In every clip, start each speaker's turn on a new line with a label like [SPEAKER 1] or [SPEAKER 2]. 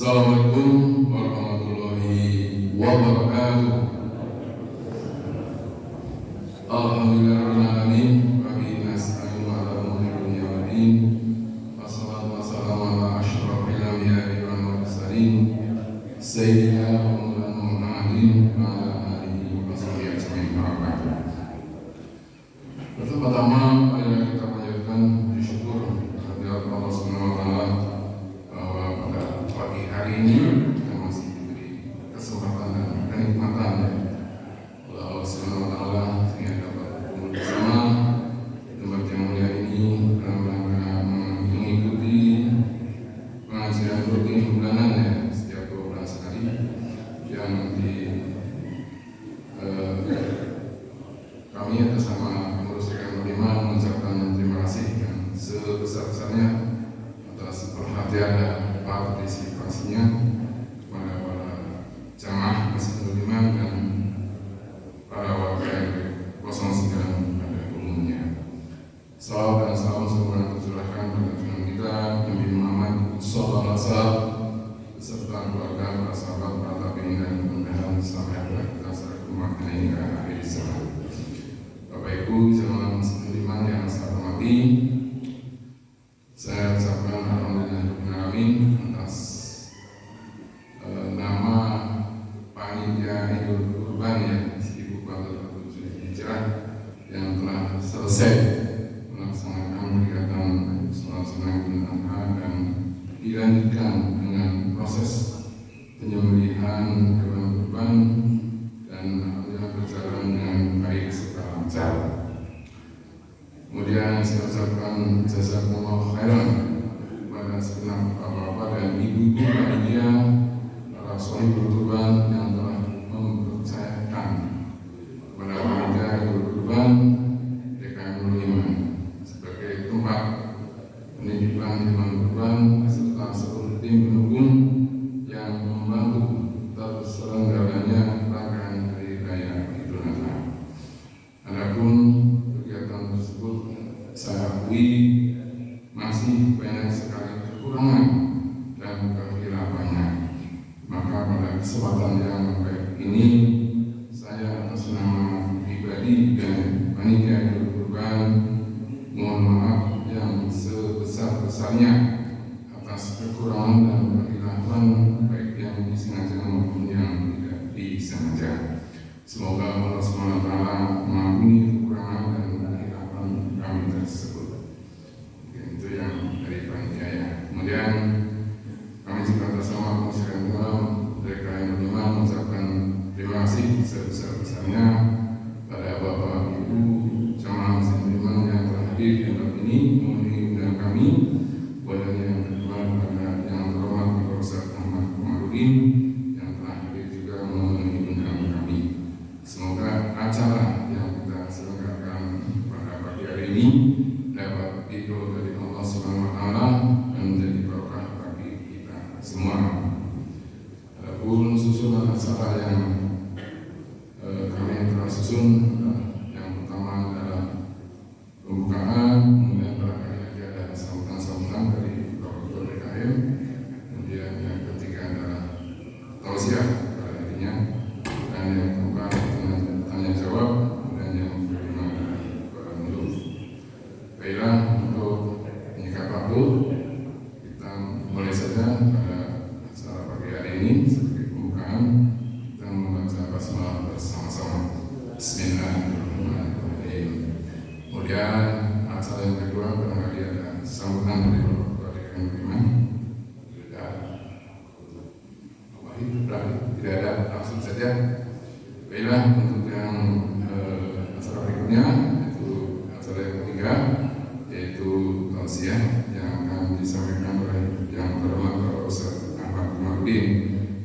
[SPEAKER 1] Assalamualaikum warahmatullahi wabarakatuh. Alhamdulillahirrahmanirrahim. Wa bihi nasta'inu ala umuri dunya wa din. Wassalatu wassalamu ala asyrafil anbiya'i wal mursalin sayyidina wa maulana Muhammadin wa ala alihi wa sahbihi ajma'in. Pertama-tama marilah kita panjatkan puji syukur kehadirat Allah Subhanahu wa taala bahwa pada pagi hari ini kita masih diberi kesempatan dan kenikmatan oleh Allah Subhanahu wa taala sehingga dapat berkumpul bersama di tempat yang mulia ini dalam rangka mengikuti pengajian rutin bulanan setiap 2 bulan sekali yang kami atas nama pengurus DKM 5 mengucapkan terima kasih yang sebesar-besarnya atas perhatian dan partisipasinya kepada para jamaah Masjid 5 dan para warga RW 09 pada umumnya. Salam dan salam semoga tercurahkan pada junjungan kita Nabi Muhammad sallallahu alaihi wasallam beserta keluarga, para sahabat, para tabi'in dan mudah-mudahan sampai akhir kita semakna ini ke akhir zaman. Bapak Ibu jamaah Masjid 5 yang saya hormati, saya ucapkan alhamdulillahirrahmanirrahim atas nama panitia Idul Kurban 1447 Hijrah yang telah selesai melaksanakan kegiatan sholat sunnah Idul Adha dan dilanjutkan dengan proses penyembelihan hewan kurban dan alhamdulillah berjalan dengan baik serta lancar. Kemudian saya ucapkan jazakumullah khairan kepada segenap bapak-bapak dan ibu-ibu panitia, para shahibul kurban yang telah mempercayakan kepada panitia Idul Kurban DKM 5 sebagai tempat penitipan hewan kurban serta seluruh tim pendukung yang membantu terselenggaranya rangkaian hari raya Idul Adha. Adapun kegiatan tersebut saya akui masih banyak sekali kekurangan dan kehilafannya. Maka pada kesempatan yang baik ini saya atas nama pribadi dan panitia Idul Kurban mohon maaf yang sebesar-besarnya atas kekurangan dan kehilafan baik yang disengaja maupun yang tidak disengaja. Semoga Allah Subhanahu wa taala mengampuni kekurangan dan kehilafan kami tersebut. Itu yang dari panitia ya. Kemudian kami juga atas nama Komisi DKM 5 mengucapkan terima kasih sebesar-besarnya pada Bapak Ibu jamaah Masjid 5 yang telah hadir di tempat ini memenuhi undangan kami. Kemudian yang kedua kepada yang terhormat Bapak Ustaz Muhammad Komarudin yang telah hadir juga memenuhi undangan kami. Semoga acara yang kita selenggarakan pada pagi hari ini dapat ridho dari Allah Subhanahu wa taala dan menjadi barokah bagi kita semua. Adapun susunan acara yang kami telah susun, yang pertama adalah pembukaan, kemudian barangkali ada sambutan-sambutan dari Bapak Ketua DKM, kemudian yang ketiga adalah tausiah pada dirinya, dan yang keempat tanya jawab, dan yang kelima adalah penutup. Baiklah, untuk menyingkat waktu kita mulai saja pada acara pagi hari ini. Sebagai pembukaan kita membaca basmalah bersama-sama. Bismillahirrahmanirrahim. Kemudian acara yang kedua barangkali ada sambutan dari Bapak Ketua DKM 5. Tidak ada, langsung saja. Baiklah, untuk yang acara berikutnya yaitu acara yang ketiga, yaitu tausiah yang akan disampaikan oleh yang terhormat Bapak Ustaz Ahmad Komarudin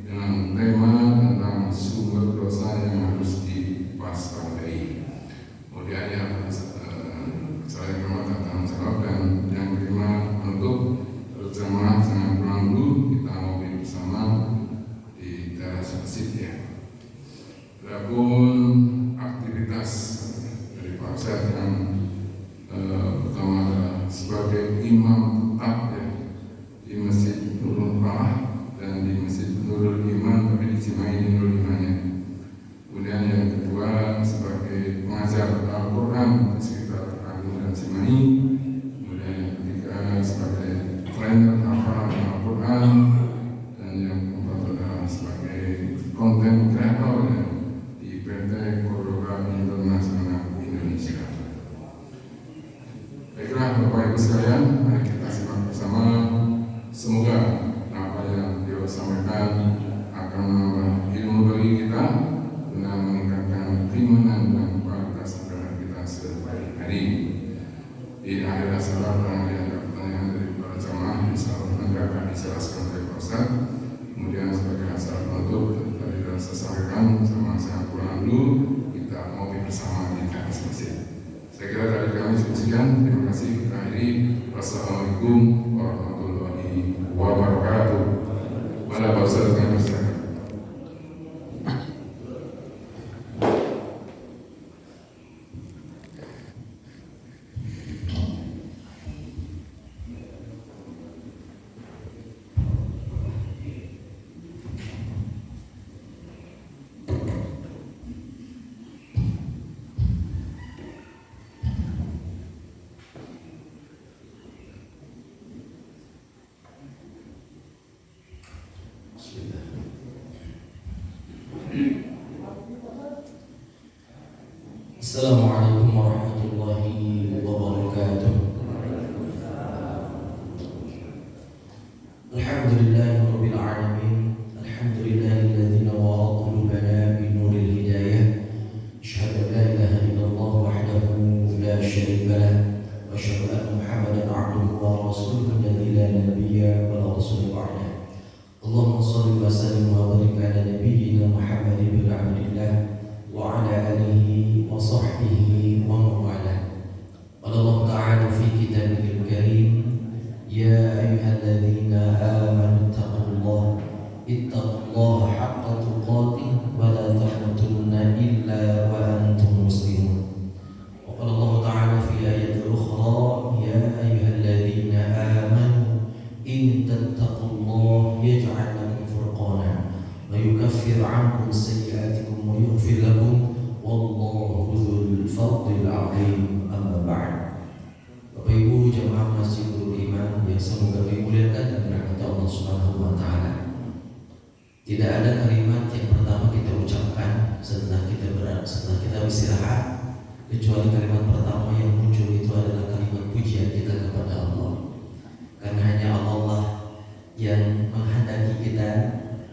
[SPEAKER 1] dengan tema tentang sumber dosa yang harus diwaspadai. Kemudian yang acara yang kedua tentang jawab, dan yang kelima penutup. Berjamaah jangan pulang dulu, kita ngopi bersama di teras masjid ya. Adapun aktivitas dari Pak Ustaz yang pertama adalah sebagai imam tetap ya di Masjid Nurul Falah dan di keimanan dan kualitas agama kita sebaik hari. Di akhir acara barangkali ada pertanyaan dari para jamaah, insyaallah nanti akan dijelaskan oleh Pak Ustaz. Kemudian sebagai acara penutup tadi sudah saya sampaikan sama saya pulang dulu, kita mau bersama di teras masjid. Saya kira dari kami cukup sekian. Terima kasih. Kita akhiri. Wassalamualaikum warahmatullahi wabarakatuh. Mana Pak Ustaz dengan Ustaz?
[SPEAKER 2] Assalamualaikum warahmatullahi wabarakatuh. Alhamdulillahirabbil alamin. Alhamdulillahilladzi nawwara qulubana bi nuril hidayah. Asyhadu an la ilaha illallah wahdahu la syarika lah wa asyhadu anna Muhammadan 'abduhu wa rasuluhu alladzi la nabiyya wa la rasula ba'dah. Allahumma shalli wa sallim wa barik ala nabiyyina Muhammad bin Abdillah wa ala alihi wa sahbihi wa man walah. Allah Ta'ala fi kitabihil karim, ya ayyuhalladzina amanu ittaqullaha haqqa tuqatih wa la tamutunna illa wa antum muslimun. Wa qala Allah Ta'ala fi ayatil ukhra, ya ayyuhalladzina amanu in tattaqullaha yaj'al lakum furqana wa yukaffir 'ankum sayyi'atikum wa yaghfir lakum wallahu dzul fadlil 'azim. Amma ba'd. Bapak Ibu jamaah Masjidul Iman yang semoga dimuliakan dan dirahmati Allah Subhanahu wa taala. Tidak ada kalimat yang pertama kita ucapkan setelah kita istirahat kecuali kalimat pertama yang muncul itu adalah kalimat pujian kita kepada Allah. Karena hanya Allah yang menghendaki kita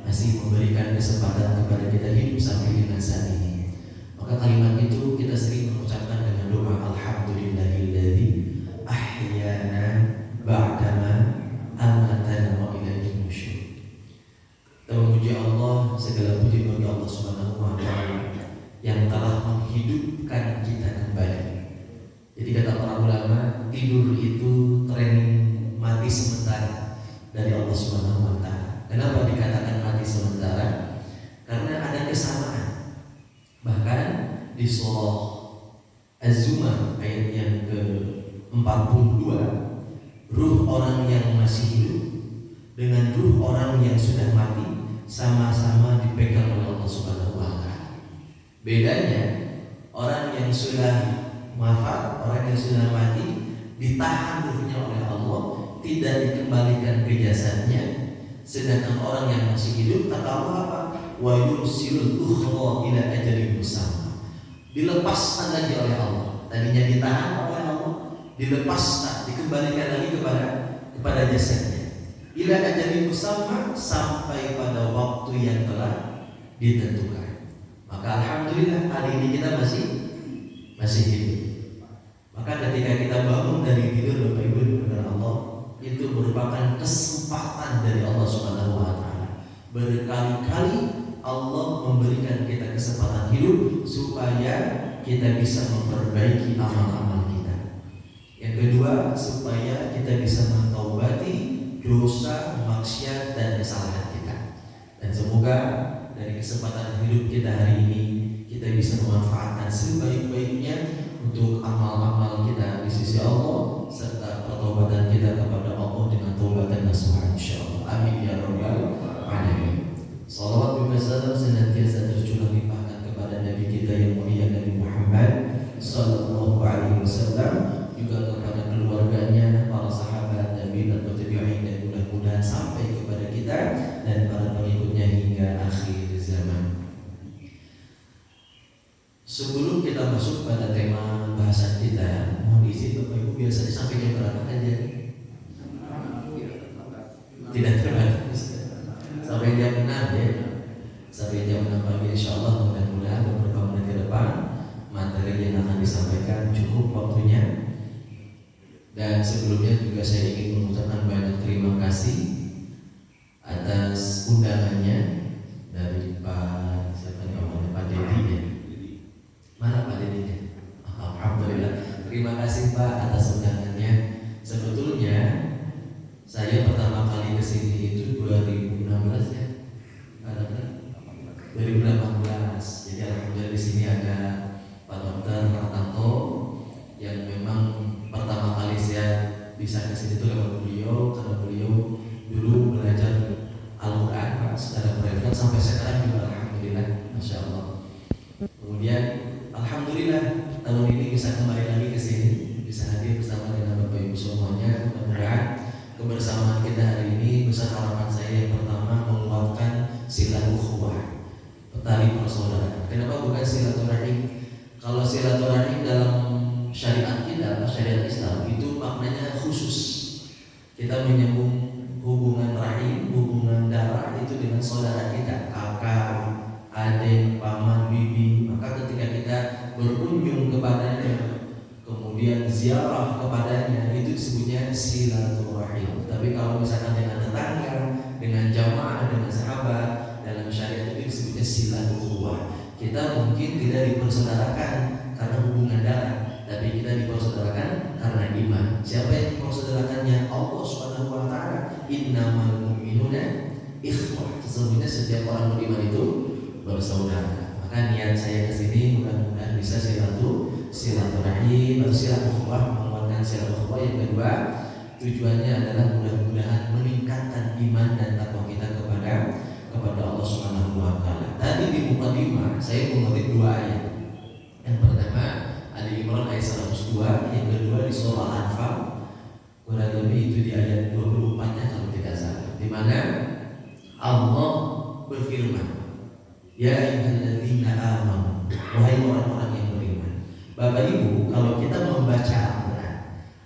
[SPEAKER 2] masih memberikan kesempatan kepada kita hidup sampai dengan saat ini. Maka kalimat itu kita sering mengucapkan dengan doa alhamdulillahilladzi ahyana ba'dama amatana wa ilaihi nusyur. Kita memuji Allah, segala puji bagi Allah Subhanahu wa taala yang telah menghidupkan kita kembali. Jadi kata para ulama, tidur itu training mati sementara dari Allah Subhanahu wa taala. Kenapa dikatakan mati sementara? Karena ada kesamaan. Bahkan di surah Az-Zumar ayat yang ke-42, ruh orang yang masih hidup dengan ruh orang yang sudah mati sama-sama dipegang oleh Allah Subhanahu wa taala. Bedanya orang yang sudah wafat, orang yang sudah mati ditahan ruhnya oleh Allah, tidak dikembalikan ke jasadnya. Sedangkan orang yang masih hidup kata Allah apa? Wa yursilul ukhra ila ajalin musamma. Dilepaskan lagi oleh Allah. Tadinya ditahan oleh Allah, dilepaskan, dikembalikan lagi kepada jasadnya. Ila ajalin musamma, sampai pada waktu yang telah ditentukan. Maka alhamdulillah hari ini kita masih hidup. Maka ketika kita bangun dari tidur Bapak Ibu dengan Allah, itu merupakan kesempatan dari Allah Subhanahu wa taala. Berkali-kali Allah memberikan kita kesempatan hidup supaya kita bisa memperbaiki amal-amal kita. Yang kedua, supaya kita bisa mentaubati dosa, maksiat dan kesalahan kita. Dan semoga dari kesempatan hidup kita hari ini kita bisa memanfaatkan sebaik-baiknya untuk amal-amal kita di sisi Allah serta pertobatan kita kepada Allah dengan taubatan nasuha insyaallah. Amin ya rabbal alamin. Salawat dan salam senantiasa tercurah limpahkan kepada Nabi kita yang mulia Nabi Muhammad sallallahu alaihi wasallam, juga kepada keluarganya, para sahabat Nabi dan tabi'in, dan mudah-mudahan sampai kepada kita dan para pengikutnya hingga akhir zaman. Sebelum kita masuk pada tema bahasan kita, mohon izin Bapak Ibu, biasanya sampai jam berapa aja? Tidak terbatas. Sampai jam 6 ya. Sampai jam 6 pagi insyaallah, mudah-mudahan beberapa menit ke depan sebelumnya juga saya ingin mengucapkan banyak terima kasih atas undangannya dari Pak siapa namanya, Pak Dedi ya. Mana Pak Dedinya? Alhamdulillah. Terima kasih Pak atas undangannya. Sebetulnya saya pertama kali kesini itu 2016 ya. 2018. Jadi alhamdulillah di sini ada Pak Dr. Ratanto yang memang pertama kali saya bisa kesini itu lewat beliau, karena beliau dulu belajar Al-Quran Pak secara private sampai sekarang juga alhamdulillah, masya Allah. Kemudian alhamdulillah tahun ini bisa kembali lagi ke sini, bisa hadir bersama dengan Bapak Ibu semuanya. Mudah-mudahan kebersamaan kita hari ini besar harapan saya yang pertama menguatkan silaturahim, tali persaudaraan. Kenapa bukan silaturahim? Kalau silaturahim dalam syariat kita, syariat Islam itu maknanya khusus. Kita menyambung hubungan rahim, hubungan darah itu dengan saudara kita, kakak, adik, paman, bibi. Maka ketika kita berkunjung kepadanya, kemudian ziarah kepadanya, itu disebutnya silaturahim. Tapi kalau misalkan dengan tetangga, dengan jamaah, dengan sahabat, dalam syariat itu disebutnya silaturahim. Kita mungkin tidak dipersaudarakan karena hubungan darah, tapi kita dipersaudarakan karena iman. Siapa yang dipersaudarakannya? Allah Subhanahu wa taala. Innamal mu'minuna ikhwah. Sesungguhnya setiap orang beriman itu bersaudara. Maka niat saya ke sini mudah-mudahan bisa silaturahim atau silaturahim, menguatkan silaturahim. Yang kedua, tujuannya adalah mudah-mudahan meningkatkan iman dan takwa kita kepada Allah Subhanahu wa taala. Tadi di mukadimah saya mengutip 2 ayat. Yang pertama Ali Imran ayat 102, yang kedua di surah Al-Anfal kurang lebih itu di ayat 24-nya kalau tidak salah, di mana Allah berfirman, ya ayyuhalladzina amanu, wahai orang-orang yang beriman. Bapak Ibu, kalau kita membaca Al-Quran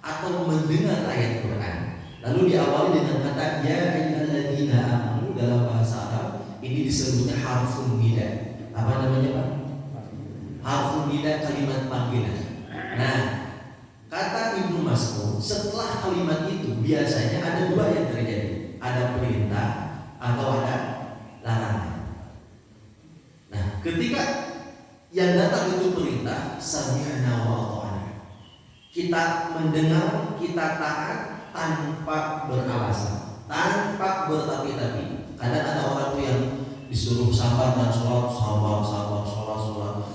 [SPEAKER 2] atau mendengar ayat Quran lalu diawali dengan kata ya ayyuhalladzina amanu, dalam bahasa Arab ini disebutnya harfun nida. Apa namanya Pak? Harfun nida, kalimat panggilan. Nah, kata Ibnu Mas'ud, setelah kalimat itu biasanya ada 2 yang terjadi, ada perintah atau ada larangan. Nah, ketika yang datang itu perintah, sami'na wa ata'na, kita mendengar, kita taat tanpa beralasan, tanpa bertapi-tapi. Kadang ada orang tuh yang disuruh sabar dan sholat, sholat,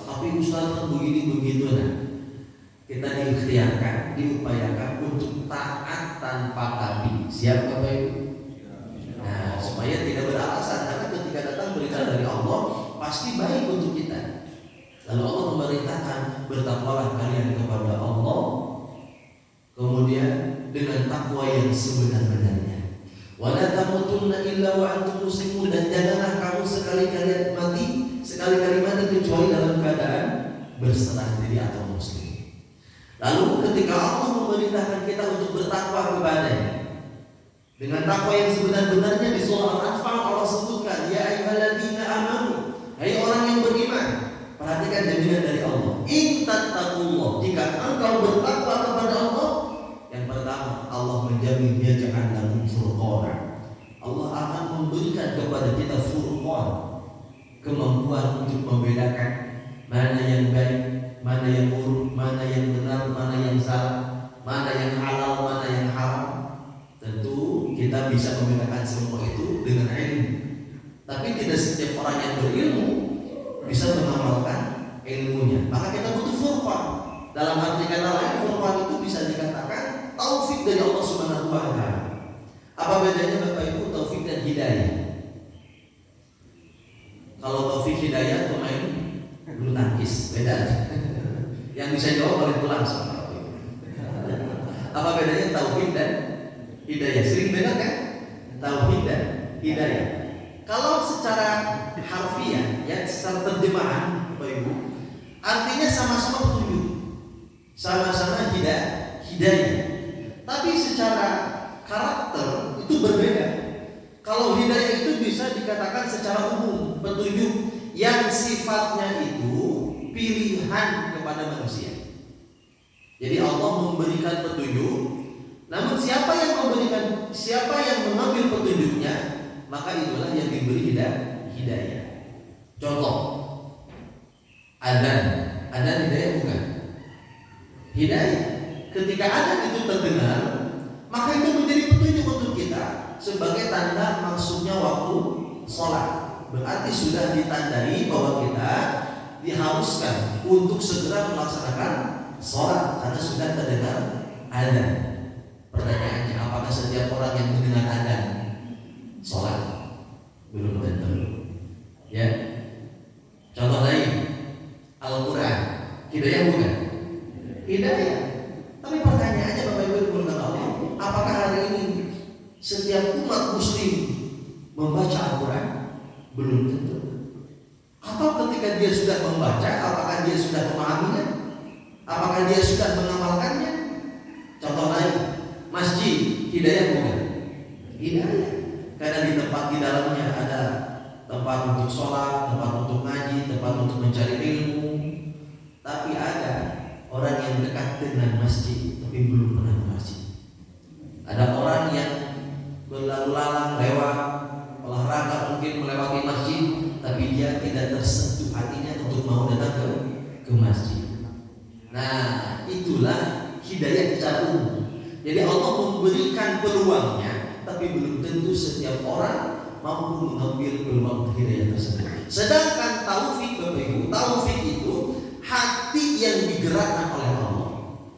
[SPEAKER 2] tapi Ustaz kan begini begitu. Nah, kita diikhtiarkan, diupayakan untuk taat tanpa tapi. Siap Bapak Ibu? Nah, supaya tidak beralasan, karena ketika datang berita dari Allah pasti baik untuk kita. Lalu Allah memerintahkan, bertakwalah kalian kepada Allah, kemudian dengan takwa yang sebenar-benarnya. Wala tamutunna illa wa antum muslimun, dan janganlah kamu sekali-kali mati kecuali dalam keadaan berserah diri atau muslim. Lalu ketika Allah memerintahkan kita untuk bertakwa kepadanya dengan takwa yang sebenar-benarnya, di surah Al-Anfal Allah sebutkan ya ayyuhalladzina amanu, hai orang yang beriman. Perhatikan jaminan dari Allah, in tattaqullah, jika engkau bertakwa kepada Allah, yang pertama Allah menjamin yaj'al lakum furqana, Allah akan memberikan kepada kita furqan, kemampuan untuk membedakan mana yang baik, mana yang buruk, mana yang benar, mana yang salah, mana yang halal, mana yang haram. Tentu kita bisa membedakan semua itu dengan ilmu. Tapi tidak setiap orang yang berilmu bisa mengamalkan ilmunya. Maka kita butuh furqan. Dalam arti kata lain, furqan itu bisa dikatakan taufik dari Allah Subhanahu wa taala. Apa bedanya Bapak Ibu taufik dan hidayah? Kalau taufik hidayah itu main bulu tangkis, beda. Yang bisa jawab boleh pulang sama Bapak Ibu. Apa bedanya taufik dan hidayah? Sering beda kan? Taufik dan hidayah. Kalau secara harfiah, ya secara terjemahan Bapak Ibu, artinya sama-sama petunjuk, sama-sama hidayah. Tapi secara karakter itu berbeda. Kalau hidayah itu bisa dikatakan secara umum, petunjuk yang sifatnya itu pilihan kepada manusia. Jadi Allah memberikan petunjuk Namun siapa yang mengambil petunjuknya, maka itulah yang diberi hidayah. Contoh, adzan hidayah bukan? Hidayah. Ketika adzan itu terdengar, maka itu menjadi petunjuk untuk kita sebagai tanda masuknya waktu sholat. Berarti sudah ditandai bahwa kita diharuskan untuk segera melaksanakan sholat karena sudah terdengar adzan. Pertanyaannya, apakah setiap orang yang mendengar adzan sholat? Belum tentu. Ya. Contoh lain, Al-Quran, hidayah bukan? Hidayah. Tapi pertanyaannya Bapak Ibu dimulakan Allah, apakah hari ini setiap umat muslim membaca Al-Quran? Belum tentu. Atau ketika dia sudah membaca, apakah dia sudah memahaminya? Apakah dia sudah mengamalkannya? Contoh lain, masjid, hidayah bukan? Hidayah. Karena di dalamnya ada tempat untuk sholat, tempat untuk ngaji, tempat untuk mencari ilmu. Tapi ada orang yang dekat dengan masjid tapi belum pernah ke masjid. Ada orang yang berlalu lalang lewat olahraga mungkin melewati masjid, tapi dia tidak tersentuh hatinya untuk mau datang ke masjid. Nah, itulah hidayah secara umum. Jadi Allah memberikan peluangnya, tapi belum tentu setiap orang mampu mengambil peluang hidayah tersebut. Sedangkan taufik, Bapak Ibu, taufik itu hati yang digerakkan oleh Allah,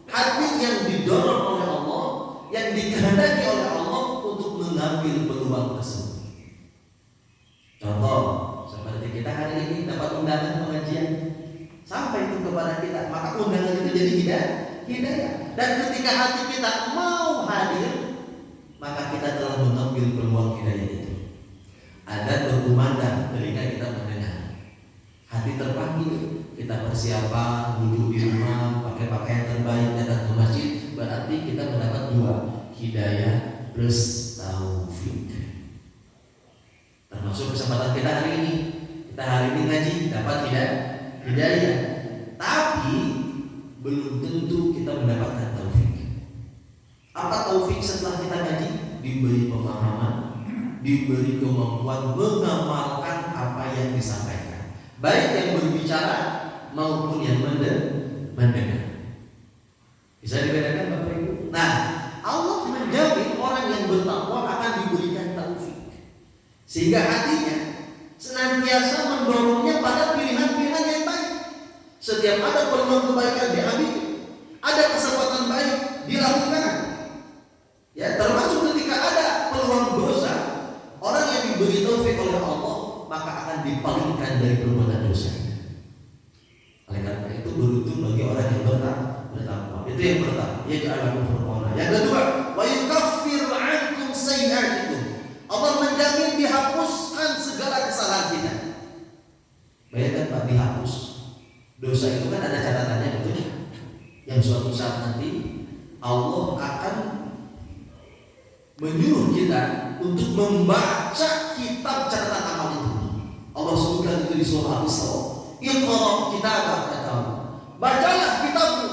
[SPEAKER 2] hati yang didorong oleh Allah, yang dikehendaki oleh Allah untuk mengambil peluang tersebut. Contoh, seperti kita hari ini dapat undangan pengajian, sampai itu kepada kita, maka undangan itu jadi hidayah. Dan ketika hati kita mau hadir, maka kita telah mengambil peluang hidayah itu. Ada berkumandang, telinga kita mendengar, hati terpanggil, kita persiapan, duduk di rumah, pakai pakaian terbaik, datang ke masjid. Berarti kita mendapat dua, hidayah plus taufik. Termasuk kesempatan kita hari ini. Kita hari ini ngaji, dapat hidayah. Tapi belum tentu kita mendapatkan taufik. Apa taufik setelah kita ngaji? Diberi pemahaman, diberi kemampuan mengamalkan apa yang disampaikan, baik yang berbicara maupun yang mendengar. Bisa dibedakan Bapak Ibu? Nah, Allah menjamin orang yang bertakwa akan diberikan taufik, sehingga hatinya senantiasa mendorongnya pada pilihan-pilihan yang baik. Setiap ada peluang kebaikan diambil, ada kesempatan baik dilakukan. Ya, termasuk ketika ada peluang dosa, orang yang diberi taufik oleh Allah maka akan dipalingkan dari perbuatan dosanya. Oleh karena itu beruntung bagi orang yang bertakwa. Itu yang pertama, yaj'alakum furqana. Yang kedua, wa yukaffir 'ankum sayyi'atikum. Allah menjamin dihapuskan segala kesalahan kita. Bayangkan Pak, dihapus. Dosa itu kan ada catatannya, betul? Yang suatu saat nanti Allah akan menyuruh kita untuk membaca kitab catatan amal itu. Allah sebutkan itu di surah Al-Isra. Iqra kitabak, kata Allah. Bacalah kitabmu.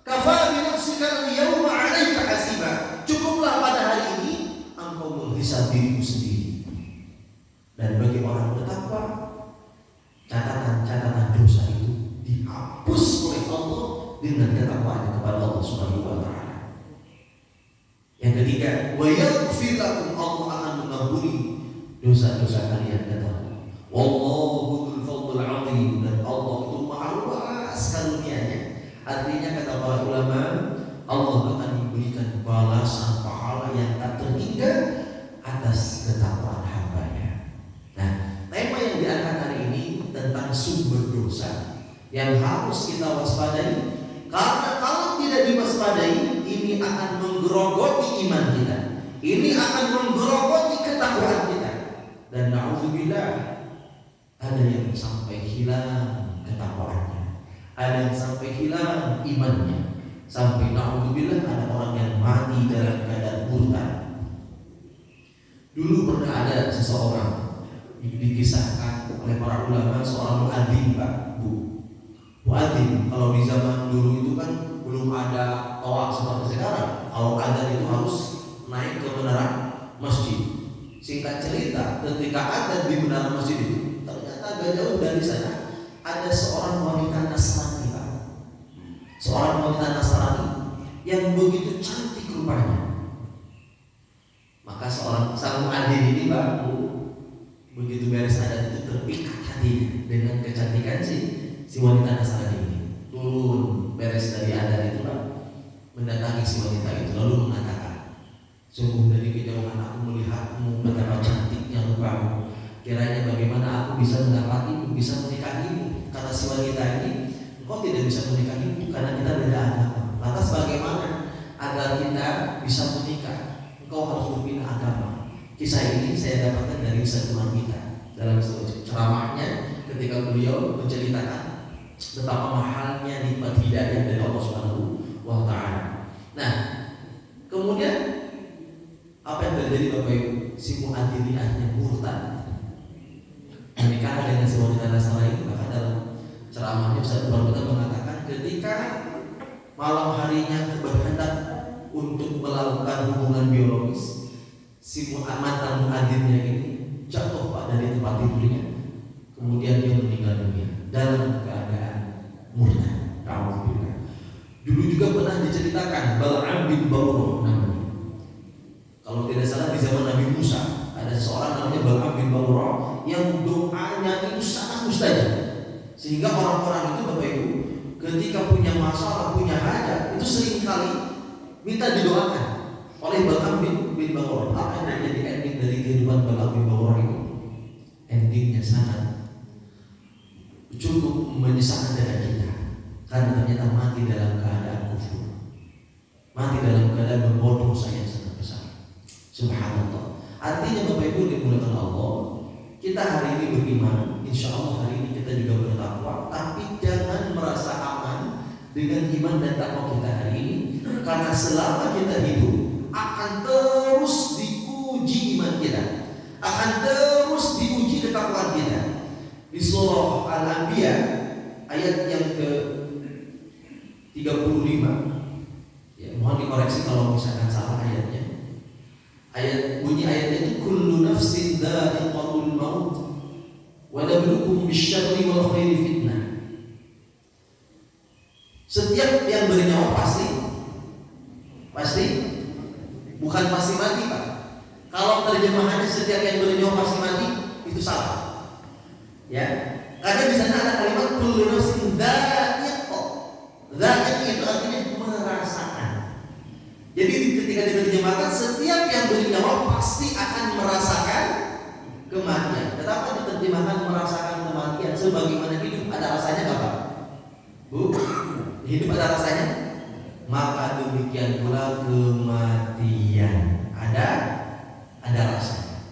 [SPEAKER 2] Kafa bi nafsika al-yawma 'alaika hasiba. Cukuplah pada hari ini engkau menghisab dirimu sendiri. Dan bagi orang bertakwa, catatan-catatan dosa itu dihapus oleh Allah dengan ketakwaannya kepada Allah Subhanahu wa taala. Yang ketiga, wa yaghfir lakum, Allah akan mengampuni dosa-dosa kalian, kata Allah. Wallahu dzul fadlil 'azim, dan Allah itu maha luas karunia-Nya. Artinya kata para ulama, Allah akan memberikan balasan pahala yang tak terhingga atas ketakwaan hamba-Nya. Nah, tema yang diangkat hari ini tentang sumber dosa yang harus kita waspadai. Karena kalau tidak diwaspadai, ini akan menggerogoti iman kita, ini akan menggerogoti ketakwaan kita. Dan na'udzubillah, ada yang sampai hilang ketakwaannya, ada yang sampai hilang imannya, sampai na'udzubillah ada orang yang mati dalam keadaan murtad. Dulu pernah ada seseorang dikisahkan oleh para ulama, seorang muadzin, Pak, Bu. Muadzin kalau di zaman dulu itu kan belum ada toa seperti sekarang. Kalau adzan itu harus naik ke menara masjid. Singkat cerita, ketika adzan di menara masjid itu, ternyata agak jauh dari sana ada seorang wanita Nasrani, Pak. Seorang wanita Nasrani yang begitu cantik rupanya. Maka sang muadzin ini, Pak, begitu beres adzan itu terpikat hati dengan kecantikan si wanita Nasrani ini. Turun beres dari adzan itu, Pak, mendatangi si wanita itu lalu mengatakan, sungguh dari kejauhan aku melihatmu betapa cantiknya rupamu. Kiranya bagaimana aku bisa mendapatimu, bisa menikahimu. Kata si wanita ini, engkau tidak bisa menikahimu karena kita beda agama. Lantas bagaimana agar kita bisa menikah? Engkau harus berpindah agama. Kisah ini saya dapatkan dari Ustaz Umar kita dalam ceramahnya ketika beliau menceritakan betapa mahalnya nikmat hidayah dari Allah Subhanahu wa Ta'ala. Nah, kemudian apa yang terjadi Bapak Ibu? Si muadzin ini akhirnya murtad, menikah dengan si wanita Nasrani. Bahkan dalam ceramahnya Ustaz Umar kita mengatakan ketika malam harinya berhendak untuk melakukan hubungan biologis, si mantan muadzinnya ini jatuh, Pak, dari tempat tidurnya, kemudian dia meninggal dunia dalam keadaan murtad. Alhamdulillah. Dulu juga pernah diceritakan Bal'am bin Ba'urah namanya. Kalau tidak salah di zaman Nabi Musa ada seorang namanya Bal'am bin Ba'urah yang doanya itu sangat mustajab, sehingga orang-orang itu Bapak Ibu ketika punya masalah, punya hajat itu sering kali minta didoakan oleh Bal'am bin Ba'urah. Apa yang menjadi ending dari kehidupan Bal'am bin Ba'urah ini? Endingnya sangat cukup menyesakkan dada kita, karena ternyata mati dalam keadaan kufur, mati dalam keadaan berbodoh yang sangat besar. Subhanallah. Artinya Bapak Ibu dimuliakan Allah, kita hari ini beriman, insya Allah hari ini kita juga bertakwa, tapi jangan merasa aman dengan iman dan takwa kita hari ini, karena selama kita hidup akan terus diuji iman kita, akan terus diuji ketakwaan kita. Di surah Al-Anbiya ayat yang ke-35, ya, mohon dikoreksi kalau misalkan salah ayatnya. Bunyi ayatnya itu kullu nafsin dha'iqatul maut wa nabluukum bisyarri wal khairi fitnah. Setiap yang bernyawa pasti bukan pasti mati, Pak. Kalau terjemahannya setiap yang bernyawa pasti mati, itu salah. Ya, karena di sana ada kalimat kullu nafsin dha'iqah. Dha'iq itu artinya merasakan. Jadi ketika diterjemahkan setiap yang bernyawa pasti akan merasakan kematian. Kenapa diterjemahkan merasakan kematian? Sebagaimana hidup ada rasanya nggak, Pak? Bu, hidup ada rasanya. Maka demikian pula kematian ada rasanya.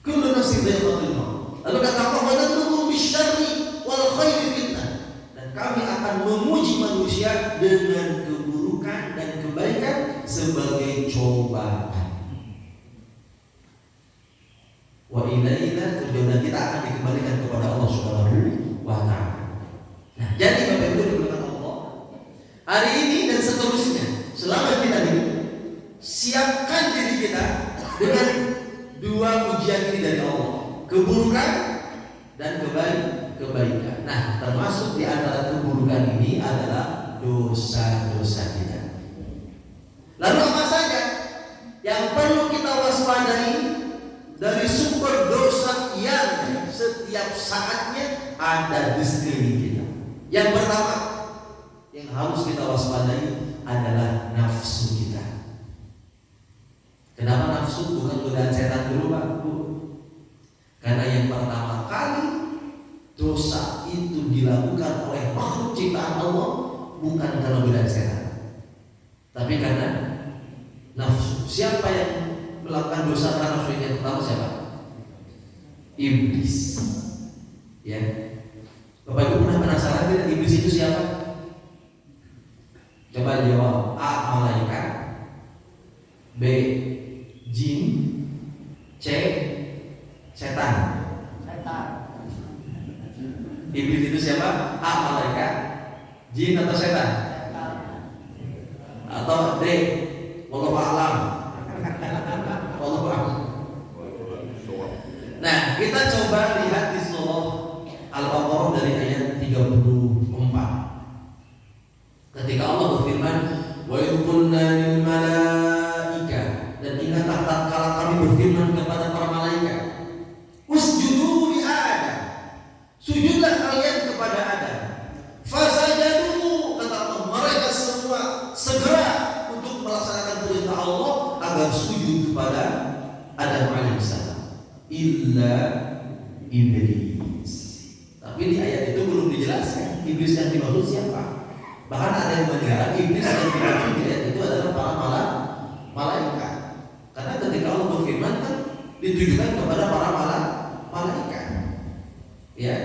[SPEAKER 2] Kullu nafsin dha'iqatul maut. Lalu kata Allah, wa nabluukum bisyarri wal khairi fitnah. Dan kami akan memuji manusia dengan keburukan dan kebaikan sebagai cobaan. Wa ilaina turja'un, kita akan dikembalikan kepada Allah Subhanahu wa Ta'ala. Nah, jadi Bapak Ibu dimuliakan Allah, hari ini dan seterusnya selama kita hidup, siapkan diri kita dengan dua ujian ini dari Allah, keburukan dan kebaikan. Nah, termasuk di antara keburukan ini adalah dosa-dosa kita. Lalu apa saja yang perlu kita waspadai dari sumber dosa yang setiap saatnya ada di sekeliling kita? Yang pertama yang harus kita waspadai adalah nafsu kita. Kenapa nafsu? Bukan godaan setan dulu, Pak, Bu. Karena yang pertama kali dosa itu dilakukan oleh makhluk ciptaan Allah bukan karena godaan setan, tapi karena nafsu. Siapa yang melakukan dosa karena nafsu? Yang pertama siapa? Iblis. Ya, Bapak Ibu pernah penasaran tidak iblis itu siapa? Coba jawab. A. Malaikat, B. Jin, C. Setan. Iblis itu siapa? A. Malaikat, jin atau setan? Atau D. Wallahu a'lam. Wallahu a'lam. Nah, kita coba lihat di surah Al-Baqarah dari ayat 34. Ketika Allah berfirman, "Wa idh qulna lil malaika," dan ingatlah tatkala kami berfirman kepada para malaikat, "Usjudu li Adam." Sujudlah kalian kepada Adam. Fasajadu, kata Allah, mereka semua segera untuk melaksanakan perintah Allah agar sujud kepada Adam alaihissalam. Illa iblis. Tapi di ayat itu belum dijelaskan iblis yang dimaksud siapa. Bahkan ada yang mengira iblis yang dimaksud di ayat itu adalah para malaikat. Karena ketika Allah berfirman kan ditujukan kepada para malaikat. Ya.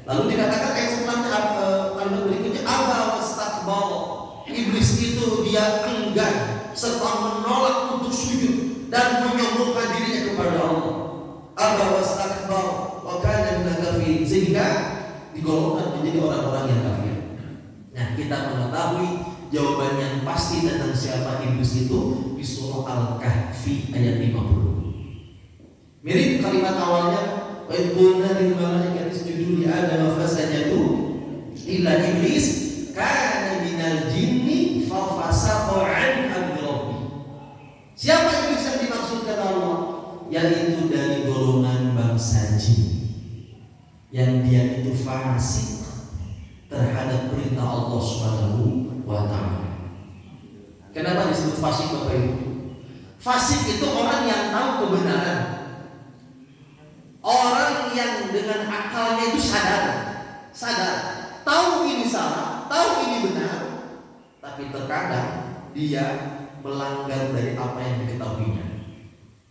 [SPEAKER 2] Lalu dikatakan ayat setelahnya kalimat berikutnya aba wastakbar. Iblis itu dia enggan serta menolak untuk sujud dan menyombongkan dirinya kepada Allah. Aba wastakbar wa kana minal kafirin, sehingga digolongkan menjadi orang-orang yang kafir. Nah, kita mengetahui jawaban yang pasti tentang siapa iblis itu di surah Al-Kahfi ayat 50. Mirip kalimat awalnya, wa idh qulna lil malaikati isjudu li Adam fasajadu illa iblis kana minal jinni fa fasaqa an amri rabbih. Siapa iblis yang dimaksudkan Allah? Yaitu dari golongan bangsa jin yang dia itu fasik terhadap perintah Allah Subhanahu wa ta'ala. Kenapa disebut fasik Bapak Ibu? Fasik itu orang yang tahu kebenaran, orang yang dengan akalnya itu sadar, tahu ini salah, tahu ini benar, tapi terkadang dia melanggar dari apa yang diketahuinya.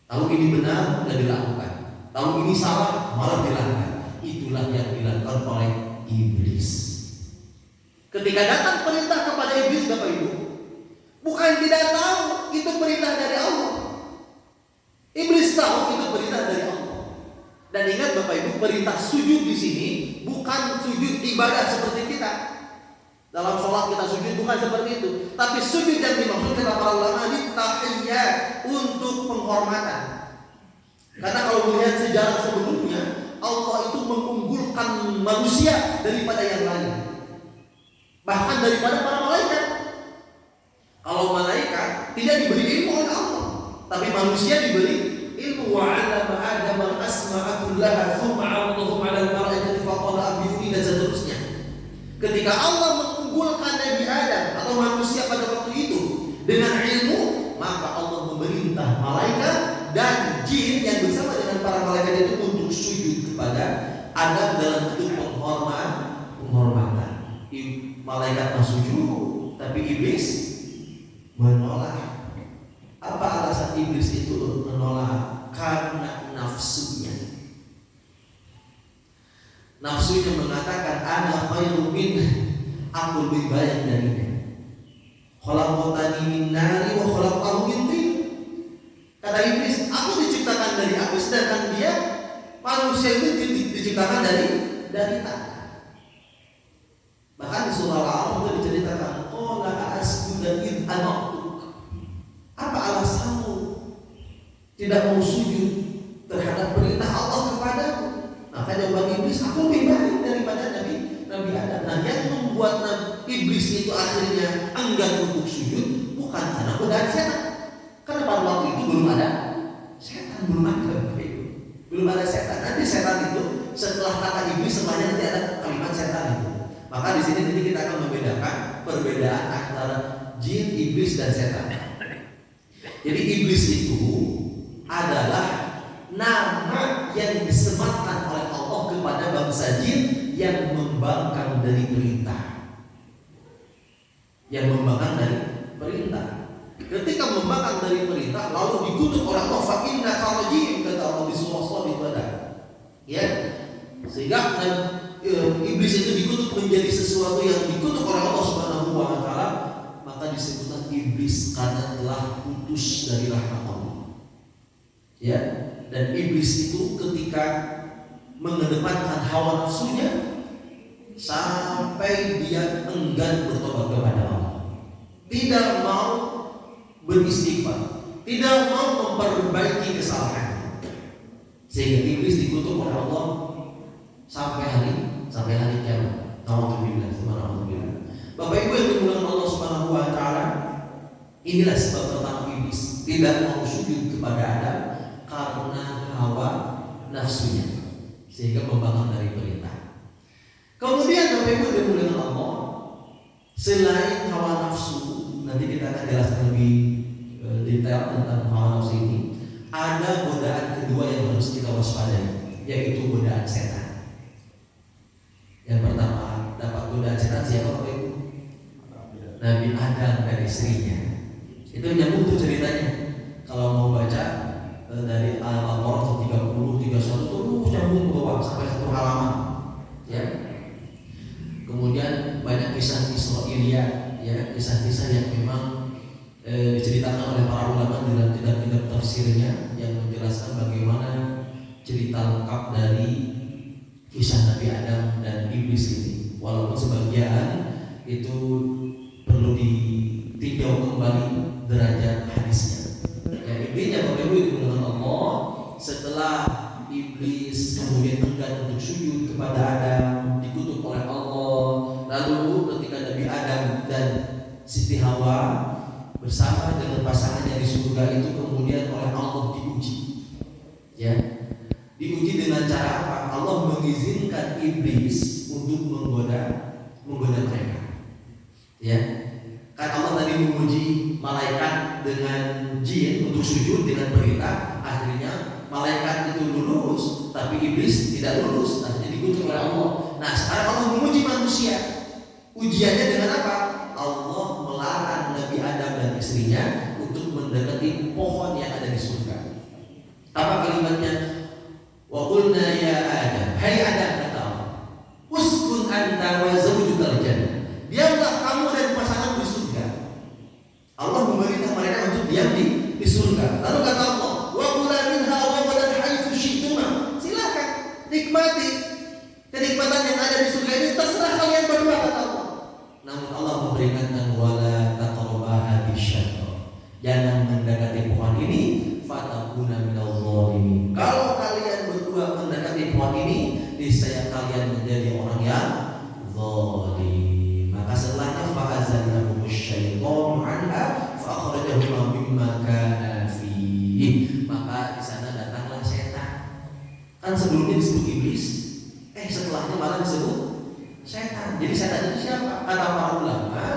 [SPEAKER 2] Tahu ini benar dan dilakukan, tahu ini salah malah dilanggar. Itulah yang dilakukan oleh iblis. Ketika datang perintah kepada iblis, Bapak Ibu, bukan tidak tahu itu perintah dari Allah. Iblis tahu itu perintah dari Allah. Dan ingat Bapak Ibu, perintah sujud di sini bukan sujud ibadah seperti kita. Dalam sholat kita sujud bukan seperti itu. Tapi sujud yang dimaksud kata para ulama ini tahiyyat, untuk penghormatan. Karena kalau melihat sejarah sebelumnya, Allah itu mengunggulkan manusia daripada yang lain, bahkan daripada para malaikat. Kalau malaikat tidak diberi ilmu oleh Allah, tapi manusia diberi ilmu. Wa 'allama Adam al-asma'a kullaha tsumma 'aradahum 'ala al-malaikati faqala anbi'uni, dan seterusnya. Ketika Allah mengunggulkan Nabi Adam atau manusia pada waktu itu dengan ilmu, maka Allah memerintah malaikat dan jin yang bersama dengan para malaikat itu untuk sujud kepada Adam dalam bentuk penghormatan. Malaikat sujud, tapi iblis menolak. Apa alasan iblis itu menolak? Karena nafsunya. Nafsunya mengatakan ana khairum min, aku lebih baik darinya. Khalaqtani min nari wa khalaqtahu min tin. Kata iblis, aku diciptakan dari api, sedangkan dia manusia itu diciptakan dari tanah. Bahkan di surah Al-A'raf itu diceritakan, qala asjudu id amartuk. Apa alasanmu tidak mau sujud terhadap perintah Allah kepadamu? Maka jawaban iblis, aku lebih baik daripada Nabi Adam. Nah, yang membuat iblis itu akhirnya enggan untuk sujud bukan karena godaan setan. Karena pada waktu itu belum ada setan, belum ada setan. Nanti setan itu setelah kata iblis, setelahnya nanti ada kalimat setan itu. Maka di sini nanti kita akan membedakan perbedaan antara jin, iblis, dan setan. Jadi iblis itu adalah nama yang disematkan oleh Allah kepada bangsa jin yang membangkang dari perintah. Ketika membangkang dari perintah, lalu dikutuk oleh Allah, fa innaka rajim, kata Allah di surah Shad itu ada. Ya, sehingga iblis itu dikutuk menjadi sesuatu yang dikutuk oleh Allah Subhanahu wa taala, maka disebutkan iblis karena telah putus dari rahmat Allah. Ya, dan iblis itu ketika mengedepankan hawa nafsunya sampai dia enggan bertobat kepada Allah, tidak mau beristighfar, tidak mau memperbaiki kesalahan, sehingga iblis dikutuk oleh Allah sampai hari kiamat. Alhamdulillah. Bapak Ibu yang dimuliakan Allah Subhanahu wa taala, inilah sebab pertama iblis tidak mau sujud kepada Adam karena hawa nafsunya, sehingga membangkang dari perintah. Kemudian Bapak Ibu yang dimuliakan Allah, selain hawa nafsu, nanti kita akan jelaskan lebih detail tentang hawa nafsu ini. Ada godaan kedua yang harus kita waspadai, yaitu godaan setan. Yang pertama dapat godaan setan siapa Bapak Ibu? Nabi Adam dan istrinya. Itu nyambung tuh ceritanya. Kalau mau baca dari Al-Baqarah 30, 31 terus nyambung ke bawah sampai satu halaman. Ya. Kemudian banyak kisah Israiliyat, ya, kisah-kisah yang memang diceritakan oleh para ulama dalam kitab-kitab tafsirnya yang menjelaskan bagaimana cerita lengkap dari kisah Nabi Adam dan iblis ini. Walaupun sebagian itu perlu ditinjau kembali derajat hadisnya. Ya, intinya Bapak Ibu dimuliakan Allah, setelah iblis kemudian enggan untuk sujud kepada Adam, dikutuk oleh Allah. Lalu ketika Nabi Adam dan Siti Hawa bersama dengan pasangannya di surga itu kemudian oleh Allah diuji. Ya. Diuji dengan cara apa? Allah mengizinkan iblis untuk menggoda mereka. Ya. Kan Allah tadi menguji malaikat dengan jin untuk sujud dengan perintah, akhirnya malaikat itu lulus, tapi iblis tidak lulus, akhirnya dikutuk oleh Allah. Nah, sekarang Allah menguji manusia. Ujiannya dengan apa? Allah melarang Nabi Adam dan istrinya untuk mendekati pohon yang ada di surga. Apa kalimatnya? Wa qulna ya Adam, hai Adam, kata Allah, uskun anta wa zawjukal jannah. Diamlah kamu dan pasanganmu di surga. Allah memerintah mereka untuk diam di surga. Lalu kata Allah, wa kula minha ragadan haitsu syi'tuma. Silakan nikmati kenikmatan yang ada di surga ini, terserah kalian berdua, kata Allah. Namun Allah memperingatkan wala taqrabaha bisyajara. Jangan mendekati pohon ini, fatakuna minal zalimin. Kalau kalian berdua mendekati pohon ini, niscaya kalian menjadi orang yang zalim. Maka setelahnya fa'azalahum asyaitanu anha fa'akhrajahuma mimma kana fihi. Maka di sana datanglah setan. Kan sebelumnya disebut iblis, setelahnya malah disebut setan. Jadi setan itu siapa? Kata para ulama,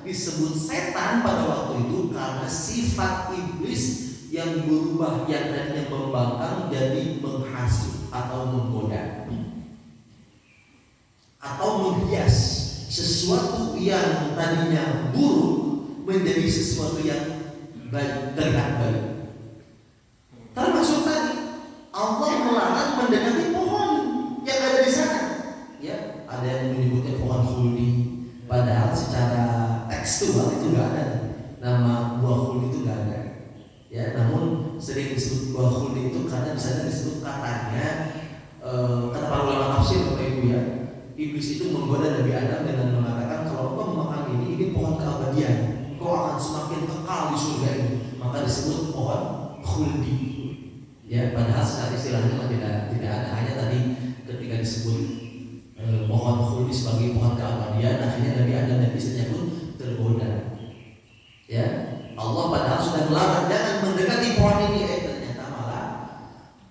[SPEAKER 2] disebut setan pada waktu itu karena sifat iblis yang berubah, yang tadinya membangkang jadi menghasut atau menggoda atau menghias sesuatu yang tadinya buruk menjadi sesuatu yang baik, terlihat baik. Termasuk tadi Allah melarang mendekati pohon yang ada di sana. Ya, ada yang menyebutnya pohon khuldi, padahal secara tekstual itu nggak ada. Nama buah khuldi itu nggak ada. Ya, namun sering disebut buah khuldi itu karena di sana disebut katanya, kata para ulama tafsir Bapak Ibu ya, iblis itu menggoda Nabi Adam dengan mengatakan kalau kau memakan ini pohon keabadian, kau akan semakin kekal di surga ini. Maka disebut pohon khuldi. Ya, padahal secara istilahnya tidak ada, hanya tadi ketika disebut pohon khuldi sebagai pohon keabadian, akhirnya Nabi Adam dan istrinya pun tergoda. Ya, Allah padahal sudah melarang jangan mendekati pohon ini, ternyata malah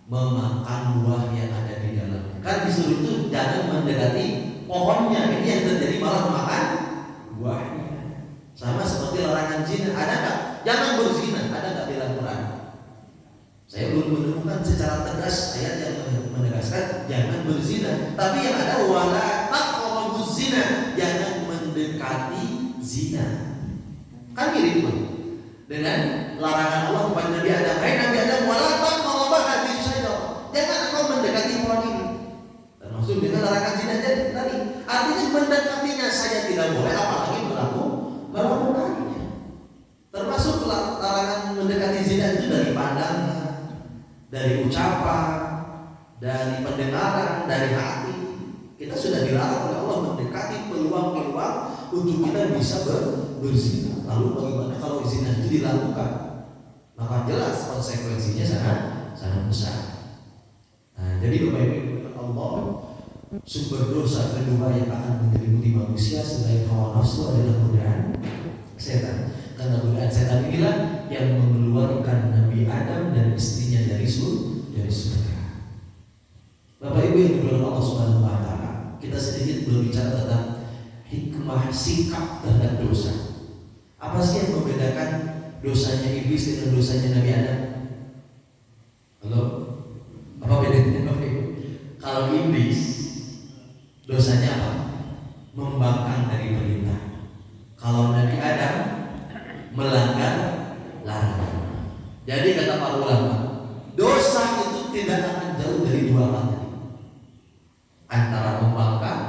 [SPEAKER 2] memakan buah yang ada di dalamnya. Kan disuruh itu jangan mendekati pohonnya, ini yang terjadi malah memakan buahnya. Sama seperti larangan zina, ada nggak? Jangan berzina, ada nggak di dalam Quran? Saya belum menemukan secara tegas ayat yang menegaskan jangan berzina. Tapi yang ada wala taqrabuz zina, jangan mendekati zina. Kan mirip dengan larangan Allah kepada Nabi Adam. Hai Nabi Adam, wala taqrabah hadhihi syajarah. Jangan engkau mendekati pohon ini. Termasuk dengan larangan zina tadi. Artinya mendekatinya saja tidak boleh, apalagi melakukannya. Termasuk larangan mendekati zina itu dari pandangan, dari ucapan, dari pendengaran, dari hati. Kita sudah dilarang oleh Allah mendekati peluang-peluang untuk kita bisa berzina. Lalu bagaimana kalau zina itu dilakukan? Maka jelas konsekuensinya sangat besar. Nah, jadi Bapak Ibu Allah, sumber dosa kedua yang akan menyelimuti manusia selain hawa nafsu adalah godaan setan. Karena godaan setan inilah yang mengeluarkan Nabi Adam dan istrinya dari surga. Bapak Ibu yang dimuliakan Allah Subhanahu wa taala, kita sedikit berbicara tentang hikmah sikap terhadap dosa. Apa sih yang membedakan dosanya iblis dengan dosanya Nabi Adam? Halo? Apa bedanya Bapak Ibu? Kalau iblis dosanya apa? Membangkang dari perintah. Kalau Nabi Adam melanggar larangan. Jadi kata para ulama, dosa itu tidak akan jauh dari dua hal tadi, antara membangkang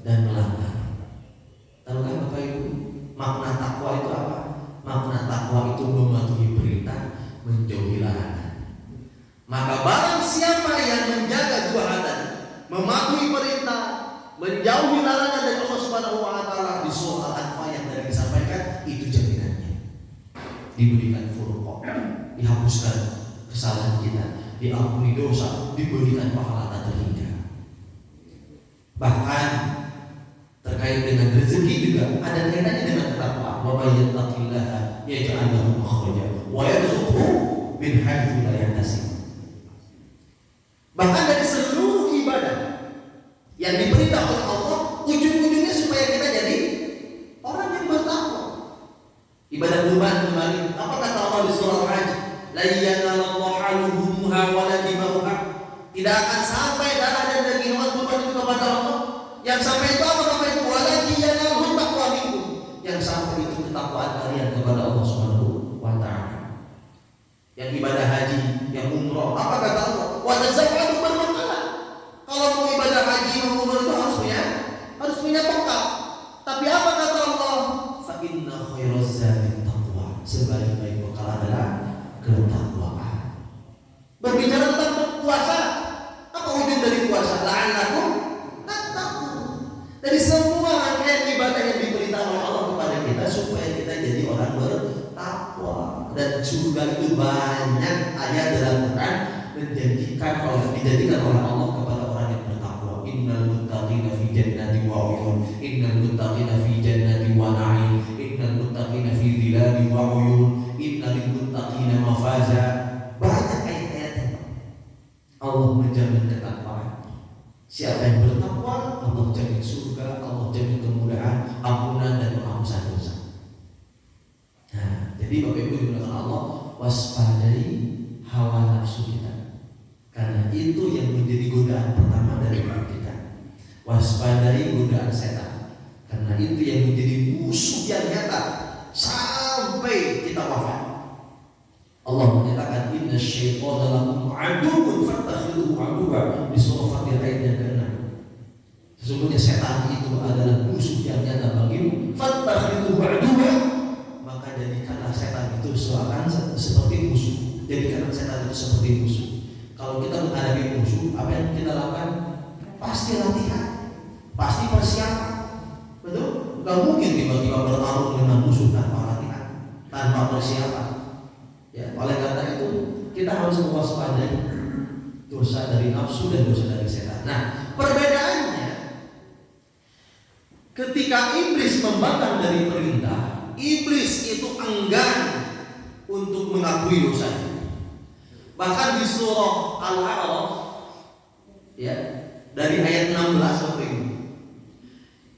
[SPEAKER 2] dan melanggar. Tahukah Bapak Ibu makna takwa itu apa? Makna takwa itu mematuhi perintah, menjauhi larangan. Maka barang siapa yang menjaga dua hal tadi, mematuhi perintah, menjauhi larangan dari Allah Subhanahu wa taala, di surah Al-Anfal yang tadi disampaikan, itu jaminannya diberikan furqah, dihapuskan kesalahan kita, diampuni dosa, diberikan pahala tak terhingga. Bahkan terkait dengan rezeki juga ada kaitannya dengan takwa. Wa may yattaqillaha yaj'al lahu makhraja wa yarzuqhu min haitsu la yahtasib. Bahkan dari seluruh ibadah yang diperintah oleh Allah, ujung-ujungnya supaya kita jadi orang yang bertakwa. Ibadah kurban kembali, apa kata Allah di surah Al-Hajj? La yanalallahu luhumha wa la dimauha. Tidak akan sampai darah dan daging hewan kurban itu kepada Allah. Yang sampai itu apa Bapak Ibu? Walakin yanaluhu taqwa minkum. Yang sampai itu ketakwaan kalian kepada Allah Subhanahu wa taala. Yang ibadah haji, yang umroh, apa kata Allah? Wa tazawwadu bermakna. Kalau mau ibadah haji, umroh itu harus punya bekal. Tapi apa kata Allah? Fa inna khairaz zadi taqwa. Sebaik-baik bekal adalah ketakwaan. Berbicara tentang puasa, apa ujung dari puasa? La'allakum tattaqun. Dari semua rangkaian ibadah yang diperintahkan oleh Allah kepada kita supaya kita jadi orang bertakwa. Dan surga itu banyak ayat dalam Quran dijadikan oleh Allah kepada orang yang bertakwa. Innal muttaqina fi jannati wa 'uyun. Innal muttaqina fi jannati wa na'im. Innal muttaqina fi dhilali wa 'uyun. Innal muttaqina mafaza. Banyak ayat-ayat Allah menjamin ketakwaan. Siapa yang bertakwa, Allah jamin surga, Allah jamin kemudahan, ampunan dan penghapusan dosa. Nah, jadi Bapak Ibu dimuliakan Allah, waspadai hawa nafsu kita, karena itu yang menjadi godaan pertama dari hidup kita. Waspadai godaan setan, karena itu yang menjadi musuh yang nyata sampai kita wafat. Allah menyatakan inna syaitana lakum aduwwun fattakhidhuhu aduwwa di surah Fatir ayat yang ke-6. Sesungguhnya setan itu adalah musuh yang nyata bagimu, fattakhidhuhu aduwwa, maka jadikanlah setan itu seperti musuh. Jadikanlah setan itu seperti musuh. Kalau kita menghadapi musuh, apa yang kita lakukan? Pasti latihan, pasti persiapan. Betul? Gak mungkin tiba-tiba bertarung dengan musuh tanpa latihan, tanpa persiapan. Ya, oleh karena itu kita harus mewaspadai dosa dari nafsu dan dosa dari setan. Nah, perbedaannya ketika iblis membangkang dari perintah, iblis itu enggan untuk mengakui dosanya. Bahkan di surah Al-A'raf, ya, dari ayat 16 sampai ini,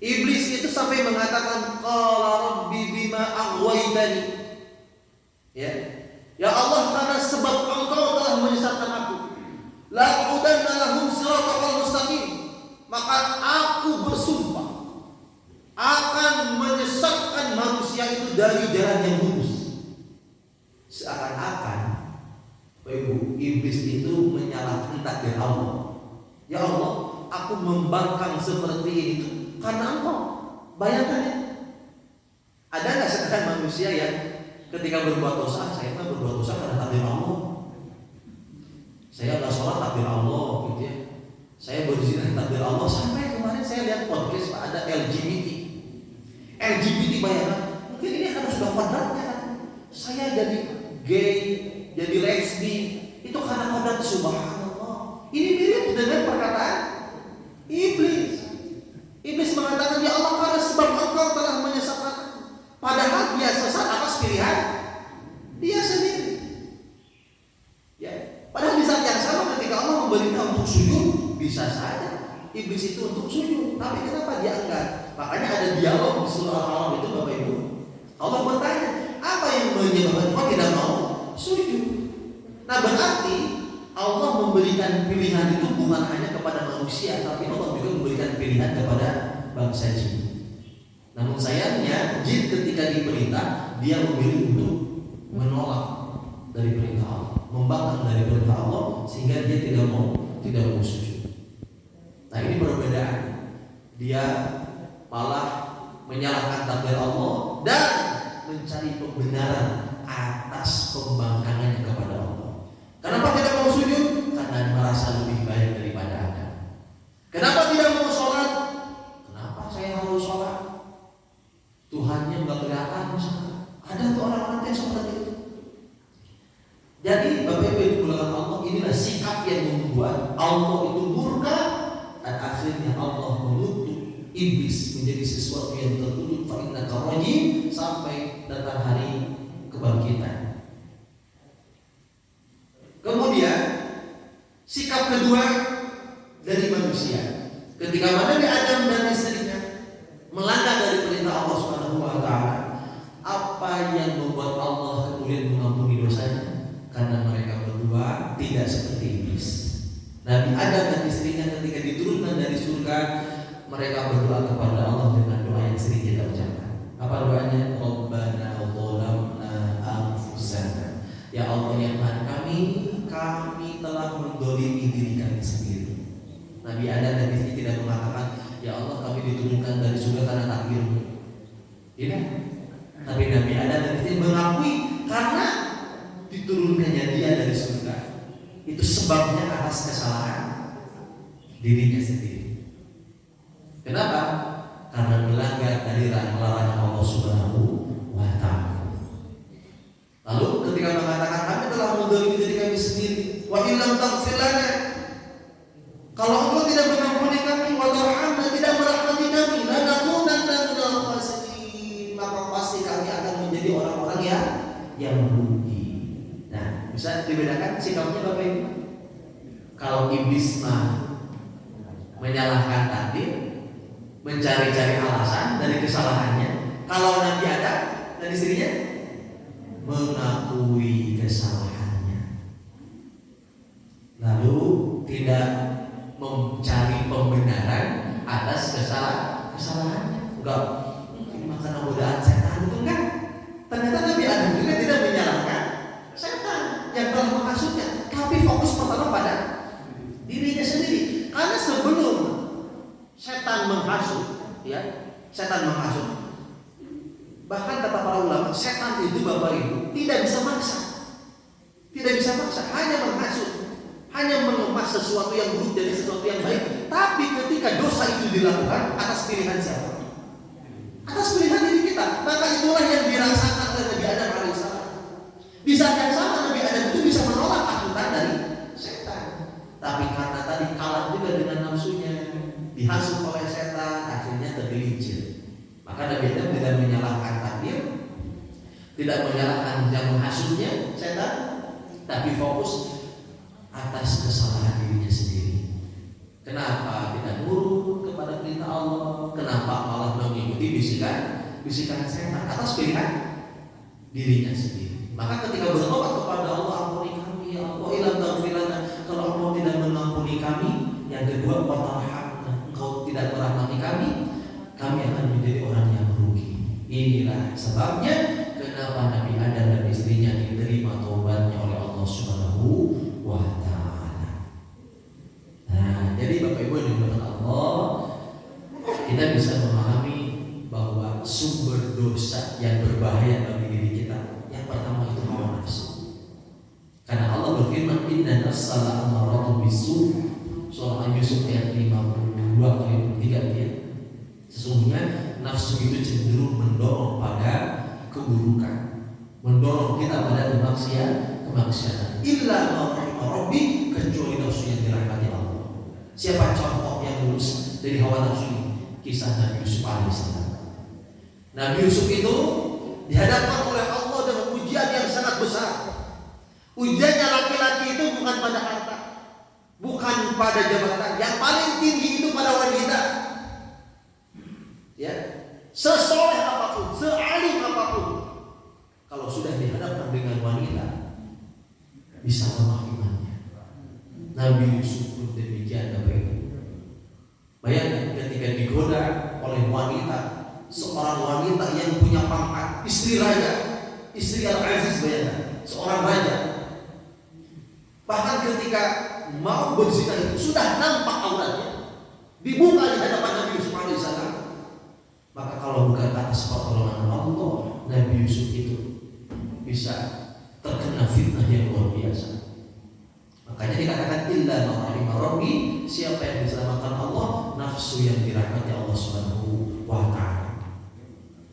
[SPEAKER 2] iblis itu sampai mengatakan qala rabbi bima aghwaytani. Ya Allah, karena sebab Engkau telah menyesatkan aku, la'udanna lahum siratal mustaqim, maka aku bersumpah akan menyesatkan manusia itu dari jalan yang lurus. Seakan-akan Ibu, iblis itu menyalahkan takdir Allah. Ya Allah, aku membangkang seperti itu karena Engkau. Bayangkan ya, ada nggak sekarang manusia yang ketika berbuat dosa, saya mah berbuat dosa karena takdir Allah. Saya nggak sholat takdir Allah, gitu ya. Saya berzina takdir Allah. Sampai kemarin saya lihat podcast Pak, ada LGBT. subhanallah. Ini mirip dengan perkataan iblis. Iblis mengatakan, ya Allah, karena sebab engkau telah menyesatkan. Padahal dia sesat atas pilihan dia sendiri. Ya, padahal di saat yang sama ketika Allah memberitahu untuk sujud, bisa saja iblis itu untuk sujud. Tapi kenapa dia enggak? Makanya ada dialog di surah Al-Alam itu, Bapak Ibu. Allah bertanya, apa yang menyebabkan kau tidak mau sujud? Nah, berarti Allah memberikan pilihan itu bukan hanya kepada manusia, tapi Allah juga memberikan pilihan kepada bangsa jin. Namun sayangnya jin ketika diperintah, dia memilih untuk menolak dari perintah Allah, membangkang dari perintah Allah, sehingga dia tidak mau sujud. Nah, ini perbedaan. Dia malah menyalahkan takdir Allah dan mencari pembenaran atas pembangkangannya kepada Allah. Kenapa tidak mau sujud? Karena merasa lebih baik daripada Anda. Kenapa tidak mau sholat? Kenapa saya harus sholat? Tuhannya nggak kelihatan misalnya. Ada tuh orang-orang yang seperti itu. Jadi Bapak Ibu yang dimuliakan Allah, inilah sikap yang membuat Allah itu murka dan akhirnya Allah menutup iblis menjadi sesuatu yang tertutup, fa innaka rajim, sampai datang hari kebangkitan. Kemudian sikap kedua dari manusia, ketika Nabi Adam dan istrinya melanggar dari perintah Allah Subhanahu wa taala, apa yang membuat Allah kemudian mengampuni dosanya? Karena mereka berdua tidak seperti iblis. Nabi Adam dan istrinya ketika diturunkan dari surga, mereka berdoa kepada Allah dengan doa yang sering kita ucapkan. Apa doanya? Rabbana zalamna anfusana. Ya Allah, yang Tuhan kami telah mendolimi diri kami sendiri. Nabi Adam dan istri tidak mengatakan, ya Allah, kami diturunkan dari surga karena takdirmu. Tidak. Tapi Nabi Adam dan istri mengakui karena diturunkannya dia dari surga itu sebabnya atas kesalahan dirinya sendiri. Kenapa? Karena melanggar dari larangan Allah Subhanahu wa taala. Lalu ketika mengatakan kami telah mendolimi diri kami sendiri, wa illam taghfir lana, kalau Engkau tidak mengampuni kami, wa tarhamna, tidak merahmati kami, lanakunanna minal khasirin, maka pasti kami akan menjadi orang-orang yang merugi. Nah, bisa dibedakan sikapnya Bapak Ibu. Kalau iblis mah menyalahkan takdir, mencari-cari alasan dari kesalahannya. Kalau Nabi Adam dan istrinya mengakui kesalahannya, lalu tidak mencari pembenaran atas kesalahannya. Enggak, ini makanan godaan setan itu kan. Ternyata Nabi Adam juga tidak menyalahkan setan yang telah menghasutnya, tapi fokus pertama pada dirinya sendiri. Karena sebelum setan menghasut, setan menghasut. Bahkan kata para ulama, setan itu Bapak Ibu tidak bisa maksa, hanya menghasut, hanya mengemas sesuatu yang buruk jadi sesuatu yang baik. Tapi ketika dosa itu dilakukan atas pilihan siapa? Atas pilihan diri kita. Maka itulah yang dirasakan oleh Nabi Adam alaihissalam. Di saat yang sama Nabi Adam itu bisa menolak hasutan dari setan, tapi karena tadi kalah juga dengan nafsunya, dihasut oleh setan, akhirnya tergelincir. Maka Nabi Adam tidak menyalahkan takdir, tidak menyalahkan yang menghasutnya setan, tapi fokus atas kesalahan dirinya sendiri. Kenapa tidak nurut kepada perintah Allah? Kenapa malah mengikuti bisikan setan atas pilihan dirinya sendiri? Maka ketika bertobat kepada Allah, ampuni kami ya Allah, ilam taghfirana, kalau Allah tidak mengampuni kami, yang kedua watarhamna, Engkau tidak merahmati kami akan menjadi orang yang merugi. Inilah sebabnya kenapa Nabi Adam dan istrinya diterima taubatnya oleh Allah Subhanahu wa taala. Nah, jadi Bapak Ibu yang dimuliakan Allah, kita bisa memahami bahwa sumber dosa yang berbahaya bagi diri kita, yang pertama itu hawa nafsu. Karena Allah berfirman, inna nafsa la'amaratun bisu', surah Yusuf ayat 52 ayat 3 dia. Sesungguhnya nafsu itu cenderung mendorong pada keburukan, mendorong kita pada kemaksiatan. Illa ma rahimah Rabbi kecuali nafsu yang dirahmati Allah. Siapa contoh yang lulus dari hawa nafsu ini? Kisah Nabi Yusuf alaihissalam. Nabi Yusuf itu dihadapkan oleh Allah dengan ujian yang sangat besar. Ujiannya laki-laki itu bukan pada harta, bukan pada jabatan. Yang paling tinggi itu pada wanita. Ya, sesoleh apapun, sealim apapun, kalau sudah dihadapkan dengan wanita, bisa lemah imannya. Nabi Yusuf pun demikian Bapak Ibu. Bayangkan ketika digoda oleh wanita, seorang wanita yang punya pangkat, istri raja, istri Al-Aziz, bayangkan, seorang raja. Bahkan ketika mau berzina itu sudah nampak auratnya, dibuka di hadapan Nabi Yusuf alaihissalam. Maka kalau bukan atas pertolongan Allah, Nabi Yusuf itu bisa terkena fitnah yang luar biasa. Makanya dikatakan illa ma rahima Rabbi, siapa yang diselamatkan Allah, nafsu yang dirahmati Allah Subhanahu wa taala.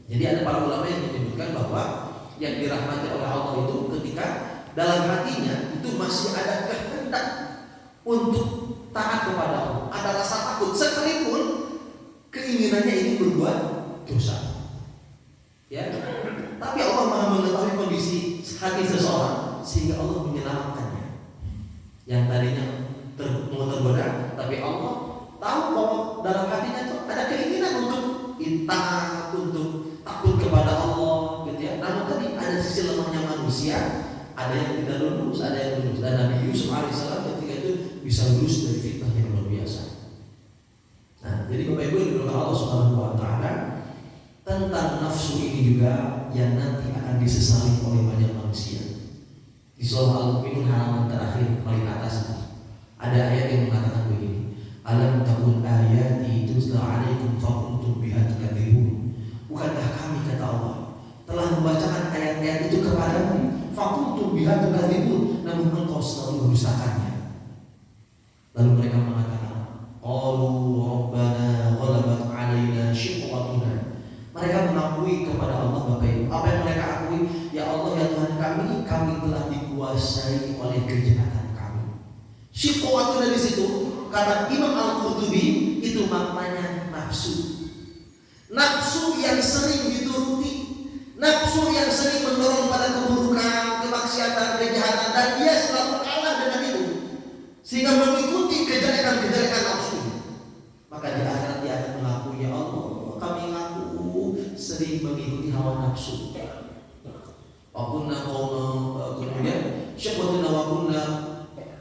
[SPEAKER 2] Jadi ada para ulama yang menyebutkan bahwa yang dirahmati oleh Allah itu ketika dalam hatinya itu masih ada kehendak untuk taat kepada Allah, ada rasa takut sekalipun keinginannya ini berbuat dosa. Ya, tapi Allah Maha mengetahui kondisi hati seseorang sehingga Allah menyelamatkannya. Yang tadinya mau tergoda, tapi Allah tahu bahwa dalam hatinya itu ada keinginan untuk taat, untuk takut kepada Allah, gitu ya. Namun tadi ada sisi lemahnya manusia. Ada yang tidak lulus, ada yang lulus. Dan Nabi Yusuf alaihissalam ketika itu bisa lulus dari fitnah yang luar biasa. Nah, jadi Bapak Ibu yang diberkahi Allah Subhanahu wa taala, tentang nafsu ini juga yang nanti akan disesali oleh banyak manusia. Di surah Al-Mu'minun halaman terakhir paling atas ada ayat yang mengatakan begini: Alam takun ayati tutla 'alaikum fakuntum biha tukadzibun. Bukankah kami, kata Allah, telah membacakan ayat-ayat itu kepadamu, fakuntum biha tukadzibun, namun engkau selalu mendustakannya. Lalu mereka mengatakan, qalu rabbana ghalabat 'alaina shiqwatuna. Mereka mengakui kepada Allah, Bapak Ibu, apa yang mereka akui? Ya Allah, ya Tuhan kami telah dikuasai oleh kejahatan kami. Shiqwatuna di situ kata Imam Al-Qurtubi itu maknanya nafsu. Nafsu yang sering dituruti, nafsu yang sering mendorong pada keburukan, kemaksiatan, kejahatan, dan dia selalu kalah dengan itu, sehingga mengikuti kejelekan-kejelekan nafsu. Maka di akhirat dia akan mengakui, ya Allah, kami ngaku sering mengikuti hawa nafsu. Wakunna kemudian syahwatuna wakunna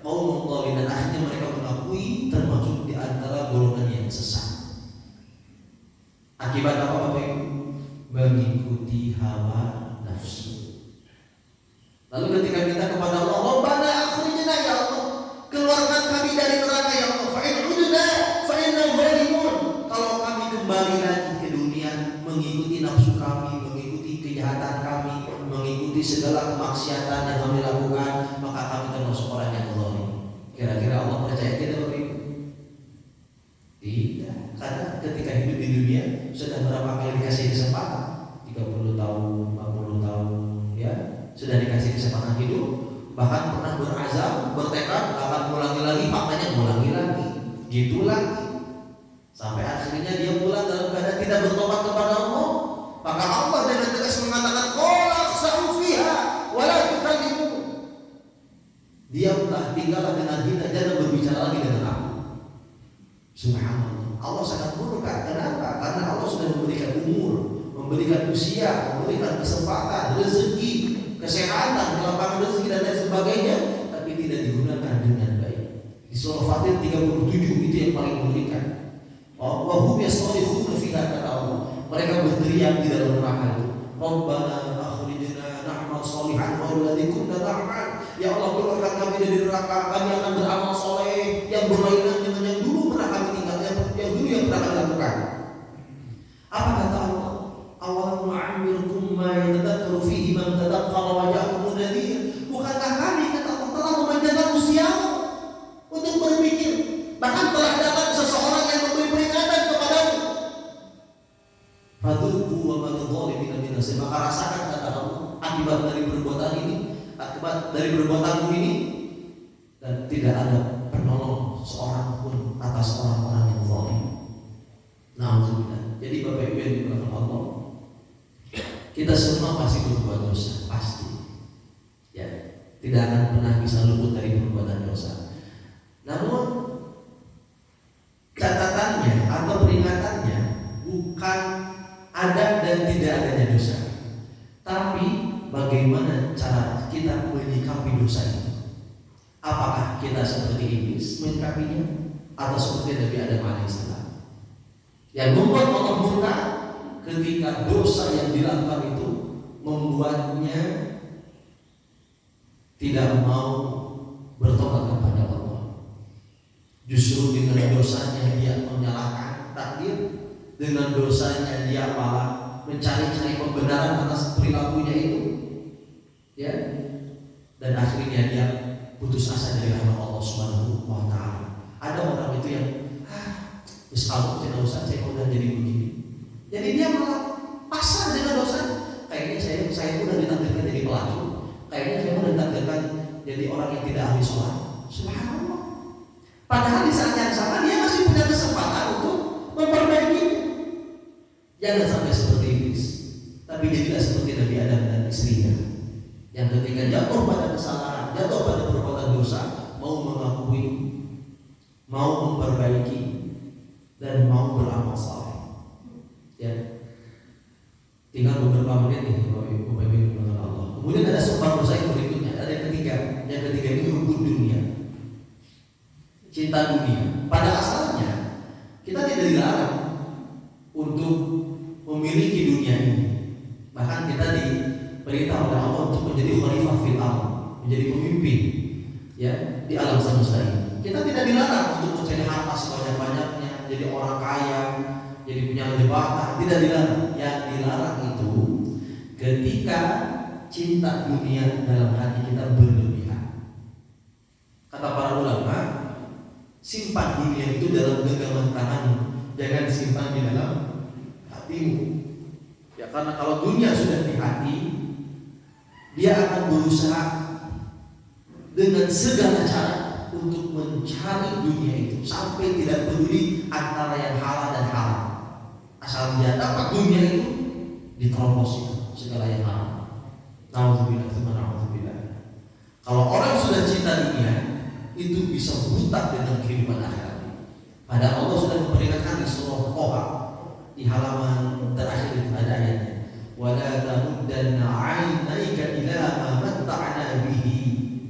[SPEAKER 2] qaumul dhalin, dan akhirnya mereka mengakui termasuk di antara golongan yang sesat. Akibat apa Bapak Ibu? Mengikuti hawa nafsu. Lalu ketika minta kepada Allah, Rabbana akhrijna ya Allah, keluarkan kami dari neraka ya Allah. Fa in udna fa inna zalimun. Kalau kami kembali lagi ke dunia mengikuti nafsu kami, mengikuti kejahatan kami, mengikuti segala kemaksiatan yang kami lakukan, maka kami termasuk orang yang zalim. Kira-kira Allah percaya kita Bapak Ibu? Tidak. Karena ketika hidup di dunia sudah berapa kali dikasih kesempatan, 30 tahun, 40 tahun, ya, sudah dikasih kesempatan hidup, bahkan pernah berazam, bertekad akan mengulangi lagi, faktanya mengulangi lagi, gitu lagi, sampai akhirnya dia pulang dalam keadaan tidak bertobat kepada Allah. Maka Allah dengan tegas mengatakan, qala khsa'u fiha wa la tukallimu. Diamlah, tinggallah dengan hina, jangan berbicara lagi dengan aku. Subhanallah. Allah sangat murka. Kenapa? Karena Allah sudah memberikan umur, memberikan usia, memberikan kesempatan, rezeki, kesehatan, kelapangan rezeki dan lain sebagainya, tapi tidak digunakan dengan baik. Di surah Fatir 37 itu yang paling mengerikan. Wa hum yastarihuna fiha, kata Allah. Mereka berteriak di dalam neraka itu. Rabbana akhrijna na'mal shalihan ghayra alladzi kunna na'mal. Ya Allah, keluarkan kami dari neraka, kami akan beramal soleh yang berlainan dengan yang dulu pernah kami tinggalkan, yang dulu yang pernah kami lakukan. Apa kata Allah? Awalam nu'ammirkum ma yatadakkaru fihi man tadakkara wa ja'akum nadhir. Bukankah kami, kata Allah, telah memanjangkan usiamu untuk berpikir, bahkan telah datang seseorang yang memberi peringatan kepadamu. Fadzuqu wa ma lidh-dhalimina min nasir. Maka rasakan, kata Allah, akibat dari perbuatan ini, akibat dari perbuatanmu ini, dan tidak ada penolong seorang pun atas orang-orang yang zalim. Nauzubillah. Jadi Bapak Ibu yang dimuliakan Allah, kita semua pasti berbuat dosa, pasti. Ya, tidak akan pernah bisa luput dari perbuatan dosa. Namun catatannya atau peringatannya bukan ada dan tidak adanya dosa, tapi bagaimana cara kita menyikapi dosa itu. Apakah kita seperti iblis menyikapinya atau seperti Nabi Adam alaihissalam yang membuat Allah murka ketika dosa yang dilakukan itu membuatnya tidak mau bertobat kepada Allah. Justru dengan dosanya dia menyalahkan takdir, dengan dosanya dia malah mencari-cari pembenaran atas perilakunya itu, ya, dan akhirnya dia putus asa dari rahmat Allah Subhanahu wa taala. Ada orang itu yang kalau tidak usah, saya udah jadi begini. Jadi dia malah pasrah dengan dosa. Kayaknya saya udah ditakdirkan jadi pelacur. Kayaknya saya udah ditakdirkan jadi orang yang tidak ahli sholat. Subhanallah. Padahal di saat yang sama dia masih punya kesempatan untuk memperbaiki. Jangan sampai seperti iblis. Tapi dia tidak seperti Nabi Adam dan istrinya, yang ketika jatuh pada kesalahan, jatuh pada perbuatan dosa, mau mengakui, mau memperbaiki, dan mau beramal saleh. Ya, tinggal beberapa menit nih, Bapak Ibu dengan Allah. Kemudian ada sebab dosa yang berikutnya, ada yang ketiga. Yang ketiga ini hubud dunia, cinta dunia. Pada asalnya kita tidak dilarang untuk memiliki dunia ini. Bahkan kita diperintah oleh Allah untuk menjadi khalifah fil ardh, menjadi pemimpin, ya, di alam semesta ini. Kita tidak dilarang untuk mencari harta sebanyak-banyaknya, jadi orang kaya, jadi punya jabatan, tidak dilarang. Yang dilarang itu ketika cinta dunia dalam hati kita berlebihan. Kata para ulama, simpan dunia itu dalam genggaman tanganmu, jangan simpan di dalam hatimu. Ya, karena kalau dunia sudah di hati, dia akan berusaha dengan segala cara untuk mencari dunia itu sampai tidak peduli antara yang halal dan haram. Asal dia dapat dunia itu, diterobos itu segala yang haram. Nauzubillah. Kalau orang sudah cinta dunia, itu bisa buta dengan kehidupan akhirat. Padahal Allah sudah memperingatkan di surah Toha di halaman terakhir itu ada ayatnya, wala tamuddanna 'ainaika ila ma matta'na bihi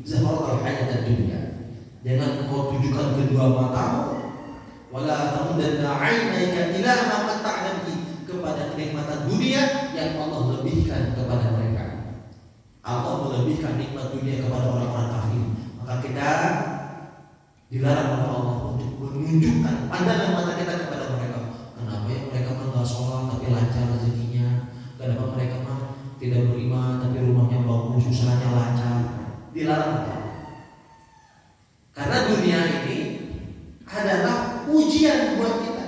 [SPEAKER 2] zahratal hayatad dunya. Jangan kau tujukan kedua matamu, wala tamuddanna 'ainaika ila ma matta'na bihi, kepada kenikmatan dunia yang Allah lebihkan kepada mereka. Allah melebihkan nikmat dunia kepada orang-orang kafir. Maka kita dilarang oleh Allah untuk menunjukkan pandangan mata kita kepada mereka. Kenapa ya mereka nggak sholat tapi lancar rezekinya? Kenapa mereka tidak beriman tapi rumahnya bagus, usahanya lancar? Dilarang. Karena dunia ini adalah ujian buat kita.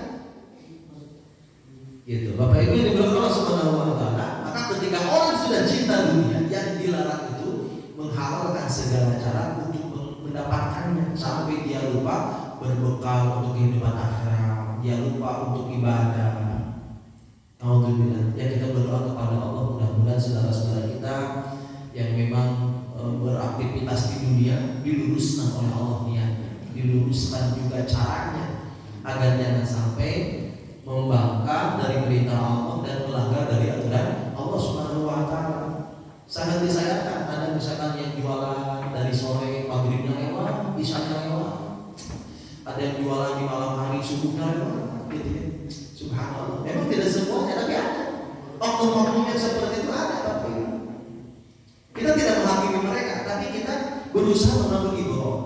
[SPEAKER 2] Gitu. Bapak Ibu yang diberkahi Allah Subhanahu wa taala, maka ketika orang sudah cinta dunia, yang dilarang itu menghalalkan segala cara untuk mendapatkannya sampai dia lupa berbekal untuk kehidupan akhirat, dia lupa untuk ibadah. Alhamdulillah. Ya, kita berdoa kepada Allah mudah-mudahan saudara-saudara kita yang memang beraktivitas di dunia diluruskan oleh Allah niatnya, diluruskan juga caranya agar jangan sampai membangkang dari perintah Allah dan melanggar dari aturan Allah Subhanahu wa taala. Sangat disayangkan ada misalkan yang jualan dari sore maghribnya lewat, isyanya lewat. Ada yang jualan di malam hari subuhnya lewat, gitu ya. Subhanallah. Memang tidak semuanya, tapi ada. Oknum-oknum yang seperti itu ada, Bapak Ibu. Kita tidak menghakimi mereka, tapi kita berusaha mengambil ibrah.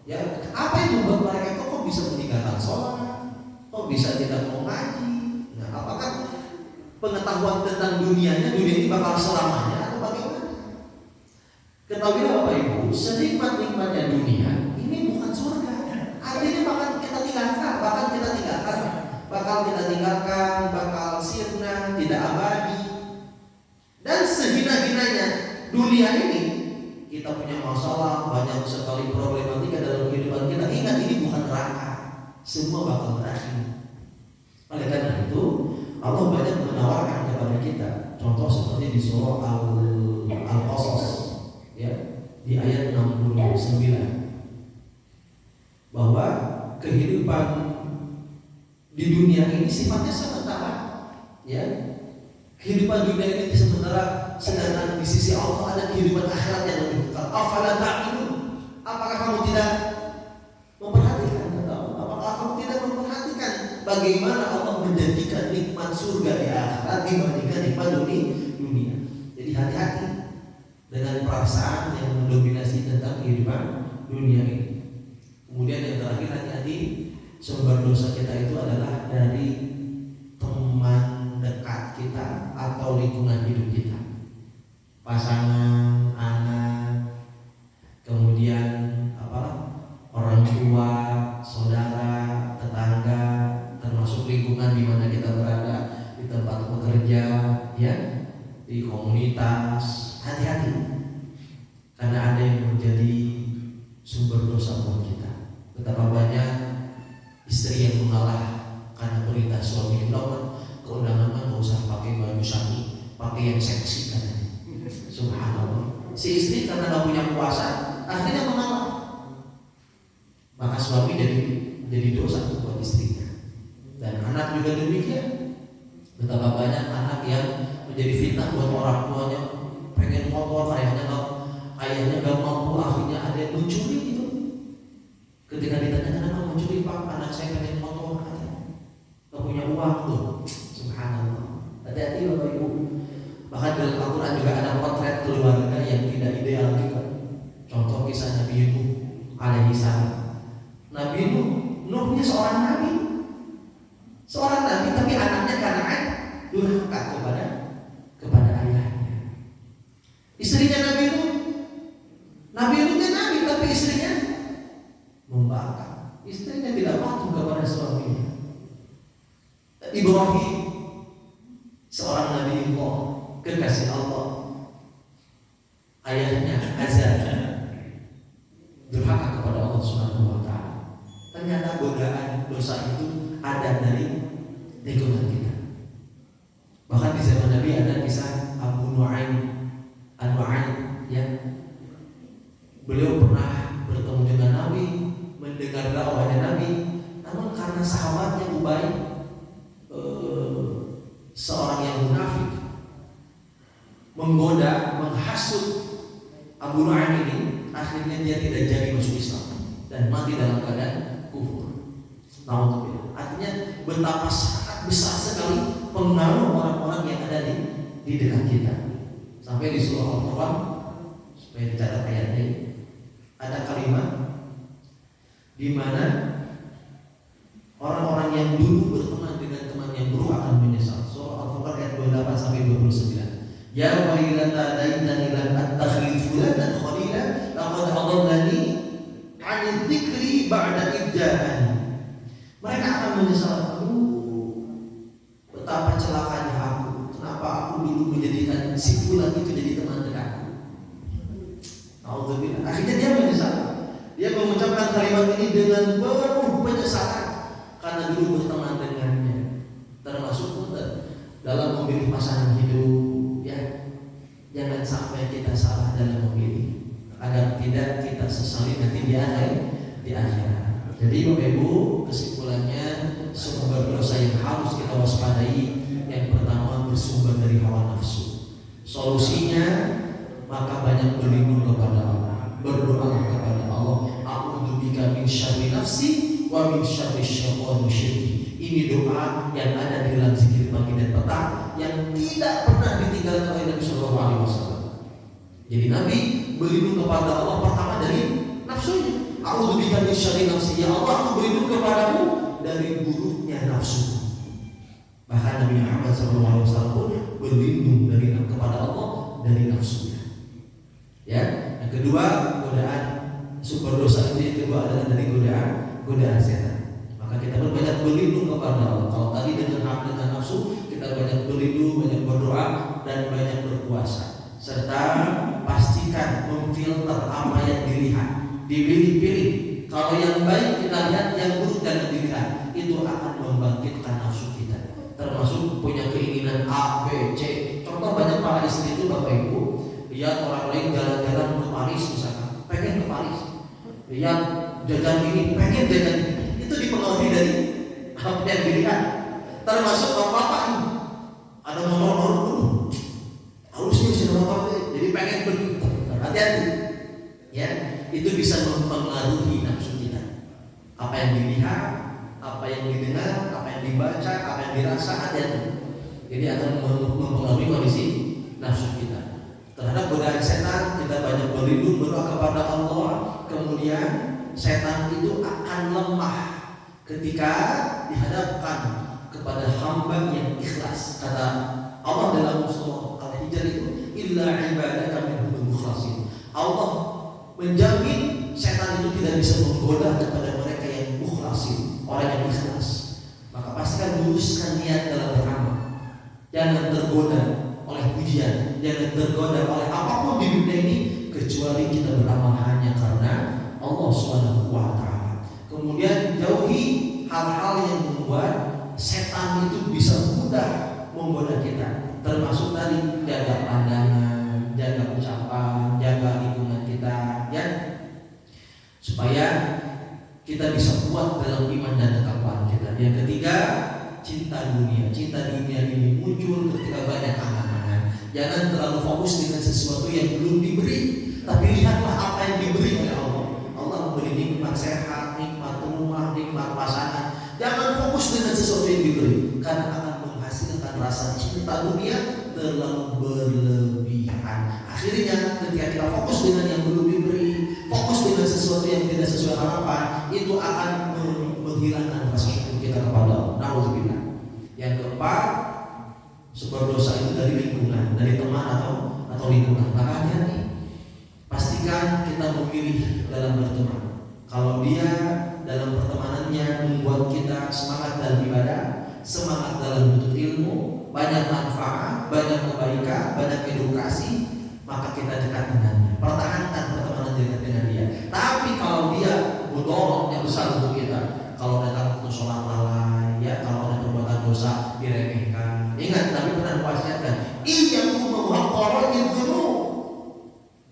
[SPEAKER 2] Ya, apa yang membuat mereka kok bisa meninggalkan sholat? Kok bisa tidak mau ngaji? Nah, apakah pengetahuan tentang dunianya, dunia ini bakal selamanya atau bagaimana? Ketahuilah Bapak Ibu, senikmat-nikmatnya dunia ini bukan surga. Artinya bakal kita tinggalkan, bakal sirna, tidak abadi. Dan sehina-hinanya dunia ini, kita punya masalah, banyak sekali problematika. ketika dalam kehidupan kita ingat ini bukan neraka, semua bakal berakhir. Oleh karena itu Allah banyak menawarkan kepada kita. Contoh seperti di surah Al-Qasas ya, di ayat 69 bahwa kehidupan di dunia ini sifatnya sementara ya. Kehidupan dunia ini sementara, sedangkan di sisi Allah ada kehidupan akhirat yang lebih kekal. Afala ta'qilun? Apakah kamu tidak memperhatikan? Apakah kamu tidak memperhatikan bagaimana Allah menjanjikan nikmat surga di akhirat dibandingkan nikmat dunia? Jadi hati-hati dengan perasaan yang mendominasi tentang kehidupan dunia ini. Kemudian yang terakhir, hati-hati sumber dosa kita itu adalah dari teman dekat kita atau lingkungan hidup kita, pasangan, anak, kemudian orang tua, saudara, tetangga, termasuk lingkungan di mana kita berada, di tempat bekerja, ya, di komunitas. Hati-hati, karena ada yang menjadi sumber dosa buat kita. Betapa banyak istri yang mengalah karena perintah suami, keundangan nggak usah pakai baju syari, pakai yang seksi katanya. Subhanallah. Si istri karena nggak punya kuasa, akhirnya mengalah. Maka suami jadi dosa buat istrinya. Dan anak juga demikian. Betapa banyak anak yang menjadi fitnah buat orang tuanya, pengen motor, ayahnya nggak mampu, akhirnya ada yang mencuri gitu. Ketika ditanya kenapa mencuri, Pak, anak saya pengen motor, nggak punya uang tuh. Subhanallah. Hati-hati Bapak Ibu. Bahkan dalam Al-Quran juga ada potret keluarga yang tidak ideal juga. Contoh kisah Nabi Nuh alaihi salam. Nabi Nuhnya seorang nabi, tapi anaknya Kanaan durhaka kepada ayahnya. Istrinya Nabi Nuhnya nabi, tapi istrinya membangkang. Istrinya tidak patuh kepada suaminya. Ibrahim, seorang nabi Allah, kekasih Allah, ayahnya Azar durhaka kepada Allah Subhanahu wa Ta'ala. Ternyata godaan dosa itu ada dari lingkungan kita. Bahkan di zaman Nabi ada kisah Abu Nu'aim ya. Beliau pernah bertemu dengan Nabi, mendengar dakwahnya Nabi, namun karena sahabatnya Ubay, seorang yang munafik, menggoda, menghasut Abu Nu'aim ini, akhirnya dia tidak jadi masuk Islam dan mati dalam keadaan kufur. Artinya betapa sangat besar sekali pengaruh orang-orang yang ada di dekat kita. Sampai di surah Al-Quran, supaya dicatat ayatnya, ada kalimat di mana orang-orang yang dulu berteman dengan teman yang buruk akan menyesal. Surah Al-Furqan ayat 28 sampai 29. Ya wailata laitani lam attakhidh fulanan khalila laqad adallani 'anil dzikri ba'da idh ja'ani. Mereka akan menyesal, betapa celakanya aku. Kenapa aku dulu menjadikan si fulan itu jadi teman dekatku. Alhamdulillah. Akhirnya dia menyesal. Dia mengucapkan kalimat ini dengan penuh penyesalan karena dulu berteman dengannya. Termasuk dalam memilih pasangan hidup, ya. Jangan sampai kita salah dalam memilih, agar tidak kita sesali nanti di akhirat. Jadi Bapak Ibu, kesimpulannya sumber dosa yang harus kita waspadai, yang pertama bersumber dari hawa nafsu. Solusinya maka banyak berlindung kepada Allah, berdoa kepada Allah. A'udzubika min syarri nafsi wa min syarri syaitonir syirki. Ini doa yang ada di dalam zikir pagi dan petang yang tidak pernah ditinggalkan oleh Nabi Sallallahu Alaihi Wasallam. Jadi Nabi berlindung kepada Allah pertama dari nafsunya. A'udzubika min syarri nafsi. Ya Allah, aku berlindung kepadamu dari buruknya nafsu. Bahkan Nabi Muhammad SAW pun berlindung kepada Allah dari nafsunya. Ya, yang kedua godaan sumber dosa itu yang kedua adalah dari godaan setan. Maka kita banyak berlindung kepada Allah. Kalau tadi dengan nafsu, kita banyak berlindung, banyak berdoa, dan banyak berpuasa. Serta pastikan memfilter apa yang dilihat, dipilih-pilih Kalau yang baik kita lihat, yang buruk jangan dilihat. Itu akan membangkitkan nafsu kita. Termasuk punya keinginan A, B, C. Contoh banyak para istri itu Bapak Ibu, lihat orang lain jalan-jalan ke Paris misalkan, pengen ke Paris. Lihat jajan ini, pengen jajan ini. Itu dipengaruhi dari apa yang dilihat. Termasuk bapak-bapak ini, ada motor baru dulu, harusnya sudah motor, jadi pengen beli. Hati-hati, ya. Itu bisa mempengaruhi nafsu kita. Apa yang dilihat, apa yang didengar, apa yang dibaca, apa yang dirasa, hati-hati. Jadi akan mempengaruhi kondisi nafsu kita. Terhadap godaan setan kita banyak berlindung, berdoa kepada Allah. Kemudian setan itu akan lemah ketika dihadapkan kepada hamba yang ikhlas. Kata Allah dalam surah Al-Hijr itu, illa ibadaka minhumul mukhlasin. Allah menjamin setan itu tidak bisa menggoda kepada mereka yang mukhlasin, orang yang ikhlas. Maka pastikan luruskan niat dalam beramal. Jangan tergoda oleh pujian, jangan tergoda oleh apapun di dunia ini kecuali kita beramal hanya karena Allah Subhanahu wa taala. Kemudian jauhi hal-hal yang membuat setan itu bisa mudah menggoda kita. Termasuk tadi jaga pandangan, jaga ucapan, jaga lingkungan kita, ya. Supaya kita bisa kuat dalam iman dan ketakwaan kita. Yang ketiga, cinta dunia. Cinta dunia ini muncul ketika banyak angan-angan. Jangan terlalu fokus dengan sesuatu yang belum diberi, tapi lihatlah apa yang diberi oleh Allah. Allah memberi nikmat sehat, nikmat rumah, nikmat pasangan. Jangan fokus dengan sesuatu yang diberi, karena akan menghasilkan rasa cinta dunia terlalu berlebihan. Akhirnya ketika kita fokus dengan yang belum diberi, fokus dengan sesuatu yang tidak sesuai harapan, itu akan menghilangkan rasa syukur kita kepada Allah. Nauzubillah. Yang keempat, sumber dosa itu dari lingkungan, dari teman atau lingkungan. Maka hati-hati. Pastikan kita memilih dalam berteman. Kalau dia dalam pertemanannya membuat kita semangat dalam ibadah, semangat dalam menuntut ilmu, banyak manfaat, banyak kebaikan, banyak edukasi, maka kita dekat dengannya. Pertahankan pertemanan dengan dia. Tapi kalau dia mudarat yang besar untuk kita, kalau datang untuk sholat lalai, ya, kalau ada perbuatan dosa diremehkan. Ingat, Nabi pernah mewasiatkan, iyyakum muhaqqaratil dzunub.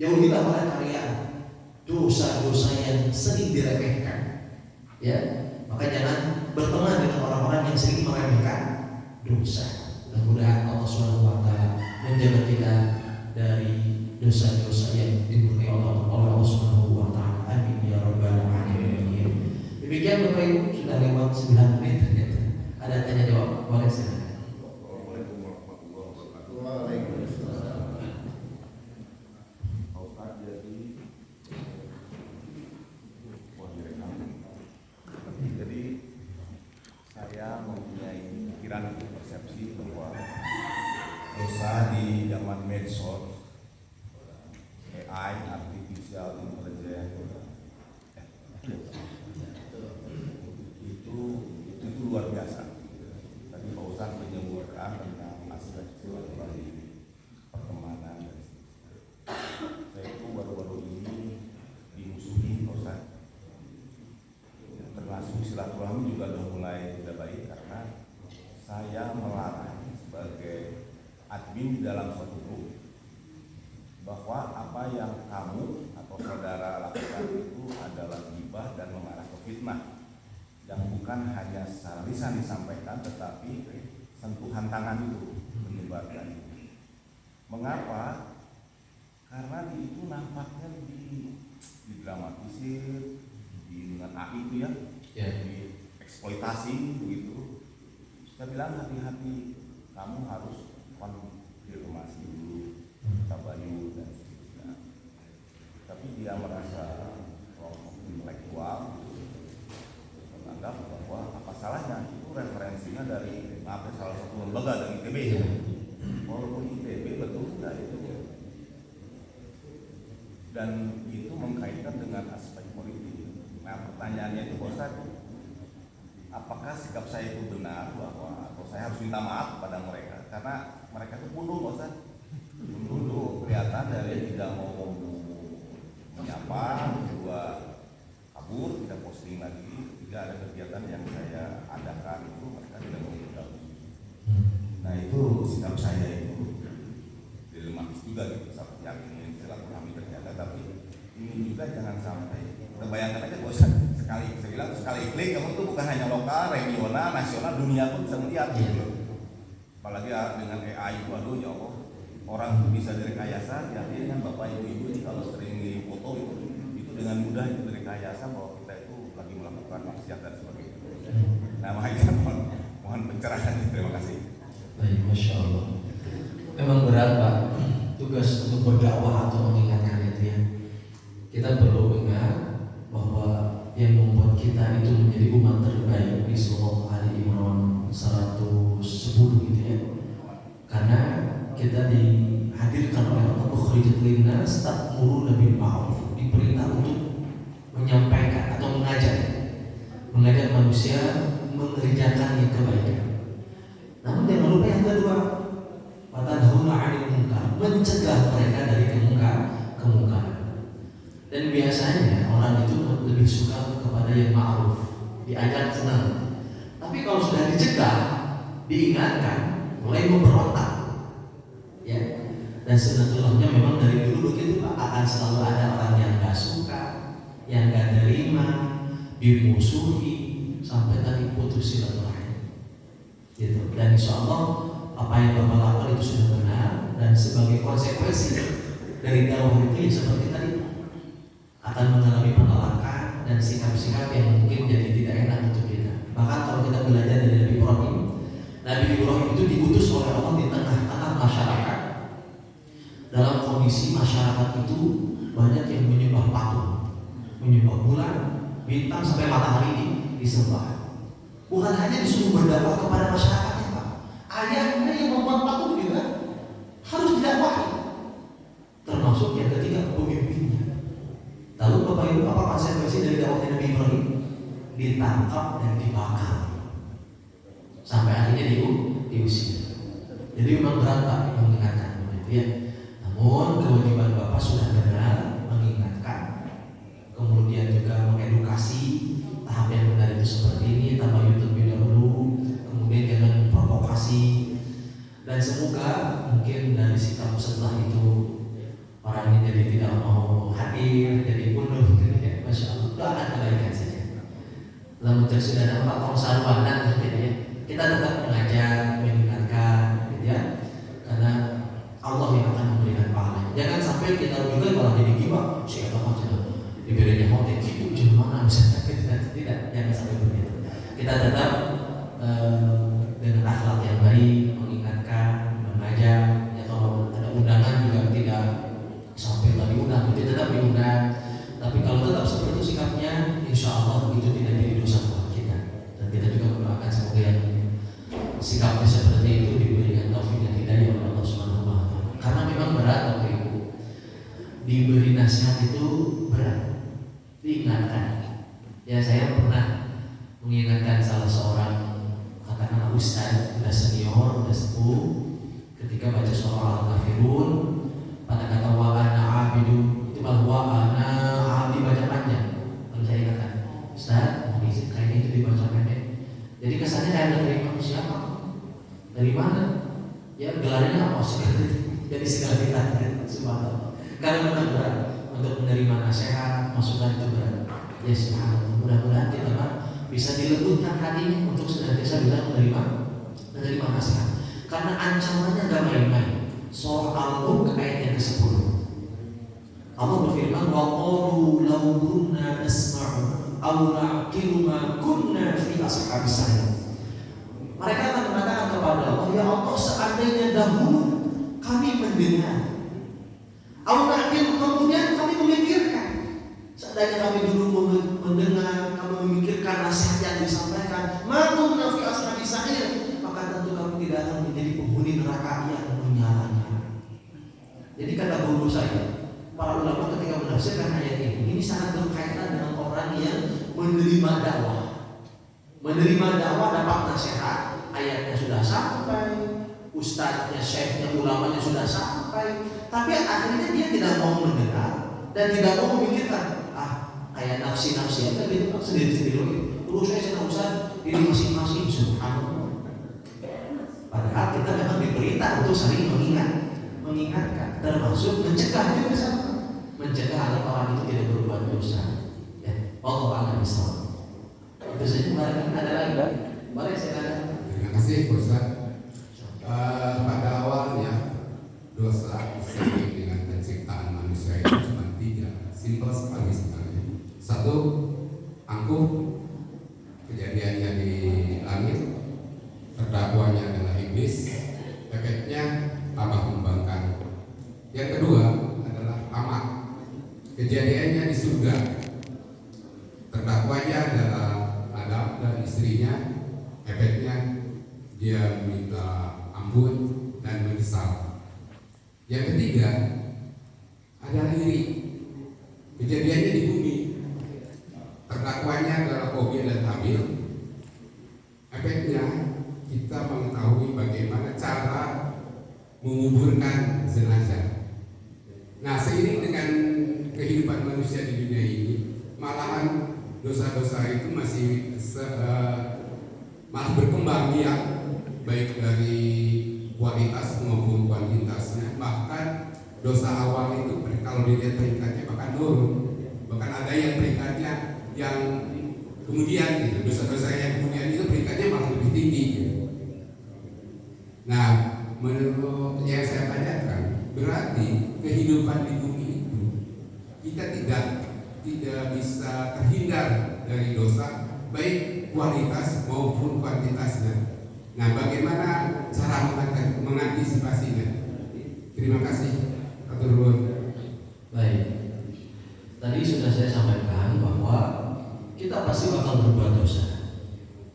[SPEAKER 2] Jauhilah oleh kalian dosa-dosa yang sering diremehkan. Ya, maka jangan berteman dengan orang-orang yang sering meremehkan dosa. Mudah-mudahan Allah SWT menjaga kita dari dosa-dosa yang dimurkai oleh Allah SWT. Amin ya rabbal alamin. Demikian Bapak Ibu, sudah lewat 9 menit ternyata. Ada tanya jawab? Boleh silakan.
[SPEAKER 3] Saya mempunyai pikiran persepsi bahwa dosa di zaman medsos, AI, artificial intelligence, itu luar biasa. Tadi Pak Ustaz menyebutkan tentang aspek silaturahmi, pertemanan. Saya itu baru-baru ini dimusuhi Pak Ustaz. Termasuk silaturahmi juga sudah mulai tidak baik karena saya melarang sebagai admin di dalam suatu grup bahwa apa yang kamu atau saudara lakukan itu adalah ghibah dan mengarah ke fitnah, yang bukan hanya secara lisan disampaikan tetapi sentuhan tangan itu menyebarkan. Mengapa? Karena itu nampaknya didramatisir dengan AI itu ya, dieksploitasi begitu. Saya bilang hati-hati, kamu harus konfirmasi dulu, tabayun dan seterusnya. Tapi dia merasa kelompok intelektual menganggap bahwa apa salahnya, itu referensinya dari salah satu lembaga dari ITB. Walaupun ITB betul tidak itu, dan itu mengkaitkan dengan aspek politik. Nah, pertanyaannya itu Ustaz, apakah sikap saya itu benar bahwa atau saya harus minta maaf kepada mereka karena mereka itu mundur Ustaz. Mundur kelihatan dari tidak mau menyapa, kedua kabur, tidak ketika ada kegiatan yang saya adakan itu mereka tidak mau bergabung. Nah itu sikap saya itu dilematis juga gitu, yang ingin silaturahmi ternyata, tapi ini juga jangan sampai kita bayangkan aja bos, sekali saya bilang sekali klik kamu tuh bukan hanya lokal, regional, nasional, dunia pun bisa melihat gitu. Apalagi dengan AI itu, aduh ya Allah, orang tuh bisa direkayasa. Jadi kan bapak ibu ini kalau sering ngirim foto itu dengan mudah itu direkayasa bahwa kita itu lagi melakukan maksiat dan sebagainya. Nah makanya mohon pencerahan, terima kasih.
[SPEAKER 2] Baik, Masya Allah. Memang berat Pak tugas untuk berdakwah atau mengingatkan itu ya. Kita perlu ingat bahwa yang membuat kita itu menjadi umat terbaik di surah Ali Imran 110 gitu ya. Karena kita dihadirkan oleh Allah, ukhrijat linnas ta'muruna bil ma'ruf, diperintah untuk menyampaikan atau mengajak manusia mengerjakan yang kebaikan. Namun jangan lupa yang kedua, watanhauna 'anil munkar, mencegah mereka dari kemungkaran. Dan biasanya orang itu lebih suka kepada yang ma'ruf, diajak senang. Tapi kalau sudah dicegah, diingatkan, mulai memberontak. Ya. Dan sebetulnya memang dari dulu begitu Pak, akan selalu ada orang yang gak suka, yang gak terima, dimusuhi, sampai tadi putus silaturahmi. Gitu. Dan insya Allah apa yang Bapak lakukan itu sudah benar, dan sebagai konsekuensi dari dakwah itu ya seperti tadi akan mengalami penolakan dan sikap-sikap yang mungkin jadi tidak enak untuk kita. Bahkan kalau kita belajar dari Nabi Ibrahim itu diutus oleh Allah di tengah-tengah masyarakat. Dalam kondisi masyarakat itu banyak yang menyembah patung, menyembah bulan, bintang, sampai matahari disembah. Bukan hanya disuruh berdakwah kepada masyarakatnya Pak, ayahnya yang membuat patung juga harus didakwahi, termasuk yang ketiga pemimpinnya. Lalu Bapak Ibu, apa konsekuensi dari dakwah Nabi Ibrahim? Ditangkap dan dibakar sampai akhirnya diusir. Jadi memang berat Pak mengingatkan begitu ya. Namun kewajiban Bapak sudah benar mengingatkan, kemudian juga mengedukasi tahap yang benar itu seperti ini, tabayun terlebih dahulu, kemudian jangan memprovokasi. Dan semoga mungkin dari sikap setelah itu orangnya jadi tidak mau hadir, jadi bunuh gitu ya. Masya Allah, doakan kebaikan saja. Lalu sudah ada 4 tahun sarwanan gitu ya. Kita tetap mengajak, mengingatkan gitu ya. Karena Allah yang akan memberikan pahala. Jangan sampai kita juga malah jadi gibah. Siapa saja diberinya hotel gitu, gimana misalnya tidak, jangan sampai begitu. Kita tetap dengan akhlak yang baik, mengingatkan, mengajak. Ya, kalau ada undangan juga tidak sampai lagi diundang, itu tetap diundang. Tapi kalau tetap seperti itu sikapnya, insya Allah itu tidak jadi dosa buat kita. Dan kita juga mendoakan semoga yang sikapnya seperti itu diberikan taufik dan hidayah oleh Allah Subhanahu wa Ta'ala. Karena memang berat Bapak Ibu, diberi nasihat itu berat, diingatkan. Ya saya pernah mengingatkan salah seorang katakanlah ustaz, udah senior, udah sepuh, ketika baca surah Al-Kafirun pada kata wa ana abidu, itu malah wa ana abdi baca panjang. Lalu saya katakan, Ustaz, mau izin kayaknya itu dibaca pendek. Jadi kesannya saya menerima siapa? Dari mana? Ya gelarnya apa sih? Jadi segala kita subhanallah. Karena benar berat untuk menerima nasihat, masukan itu berat. Ya subhanallah, mudah-mudahan kita bisa dilembutkan hatinya untuk senantiasa bisa menerima nasihat. Karena ancamannya gak main-main. Surah Al-Mulk ayat yang ke-10. Allah berfirman, wa qalu law kunna nasma'u aw na'qilu ma kunna fi ashabis sa'ir. Mereka akan mengatakan kepada Allah, ya Allah, seandainya dahulu kami mendengar, aw na'qilu, kemudian kami memikirkan. Seandainya kami dulu mendengar, kami memikirkan nasihat yang disampaikan, ma kunna fi ashabis sa'ir, maka tentu kami tidak akan menjadi penghuni neraka yang menyala-nyala. Jadi kata guru saya, para ulama ketika menafsirkan ayat ini sangat berkaitan dengan orang yang menerima dakwah. Menerima dakwah dapat nasihat, ayatnya sudah sampai, ustadznya, syekhnya, ulamanya sudah sampai, tapi akhirnya dia tidak mau mendengar dan tidak mau memikirkan, kayak nafsi-nafsi aja gitu, sendiri-sendiri. Terus saya sedang urusan diri masing-masing, subhanallah. Padahal kita memang diperintah untuk saling mengingatkan, termasuk mencegah juga sama, mencegah agar orang itu tidak berbuat dosa. Ya, Allah akan bisa. Itu saja. Barangkali ada lagi, boleh silakan.
[SPEAKER 4] Terima kasih Ustaz. Pada awalnya dosa disebut dengan penciptaan manusia itu cuma 3, simpel sekali sebenarnya. 1, angkuh, kejadiannya di langit, terdakwanya adalah iblis, efeknya tambah membangkang. Yang kedua adalah amat, kejadiannya di surga, terdakwanya adalah Adam dan istrinya, efeknya dia minta ampun dan menyesal. Yang ketiga adalah iri, kejadiannya di bumi, terdakwanya adalah Qabil dan Habil, efeknya kita mengetahui bagaimana cara menguburkan jenazah. Nah, seiring dengan kehidupan manusia di dunia ini, malahan dosa-dosa itu masih malah berkembang ya, baik dari kualitas maupun kuantitasnya. Bahkan dosa awal itu kalau dilihat peringkatnya bahkan turun, bahkan ada yang peringkatnya yang kemudian gitu, dosa-dosa yang kemudian itu peringkatnya malah lebih tinggi gitu. Nah, menurut yang saya tanyakan, berarti kehidupan di bumi itu kita tidak bisa terhindar dari dosa, baik kualitas maupun kuantitasnya. Nah, bagaimana cara mengantisipasinya? Terima kasih, Atur Nuhun.
[SPEAKER 2] Baik. Tadi sudah saya sampaikan bahwa kita pasti bakal berbuat dosa.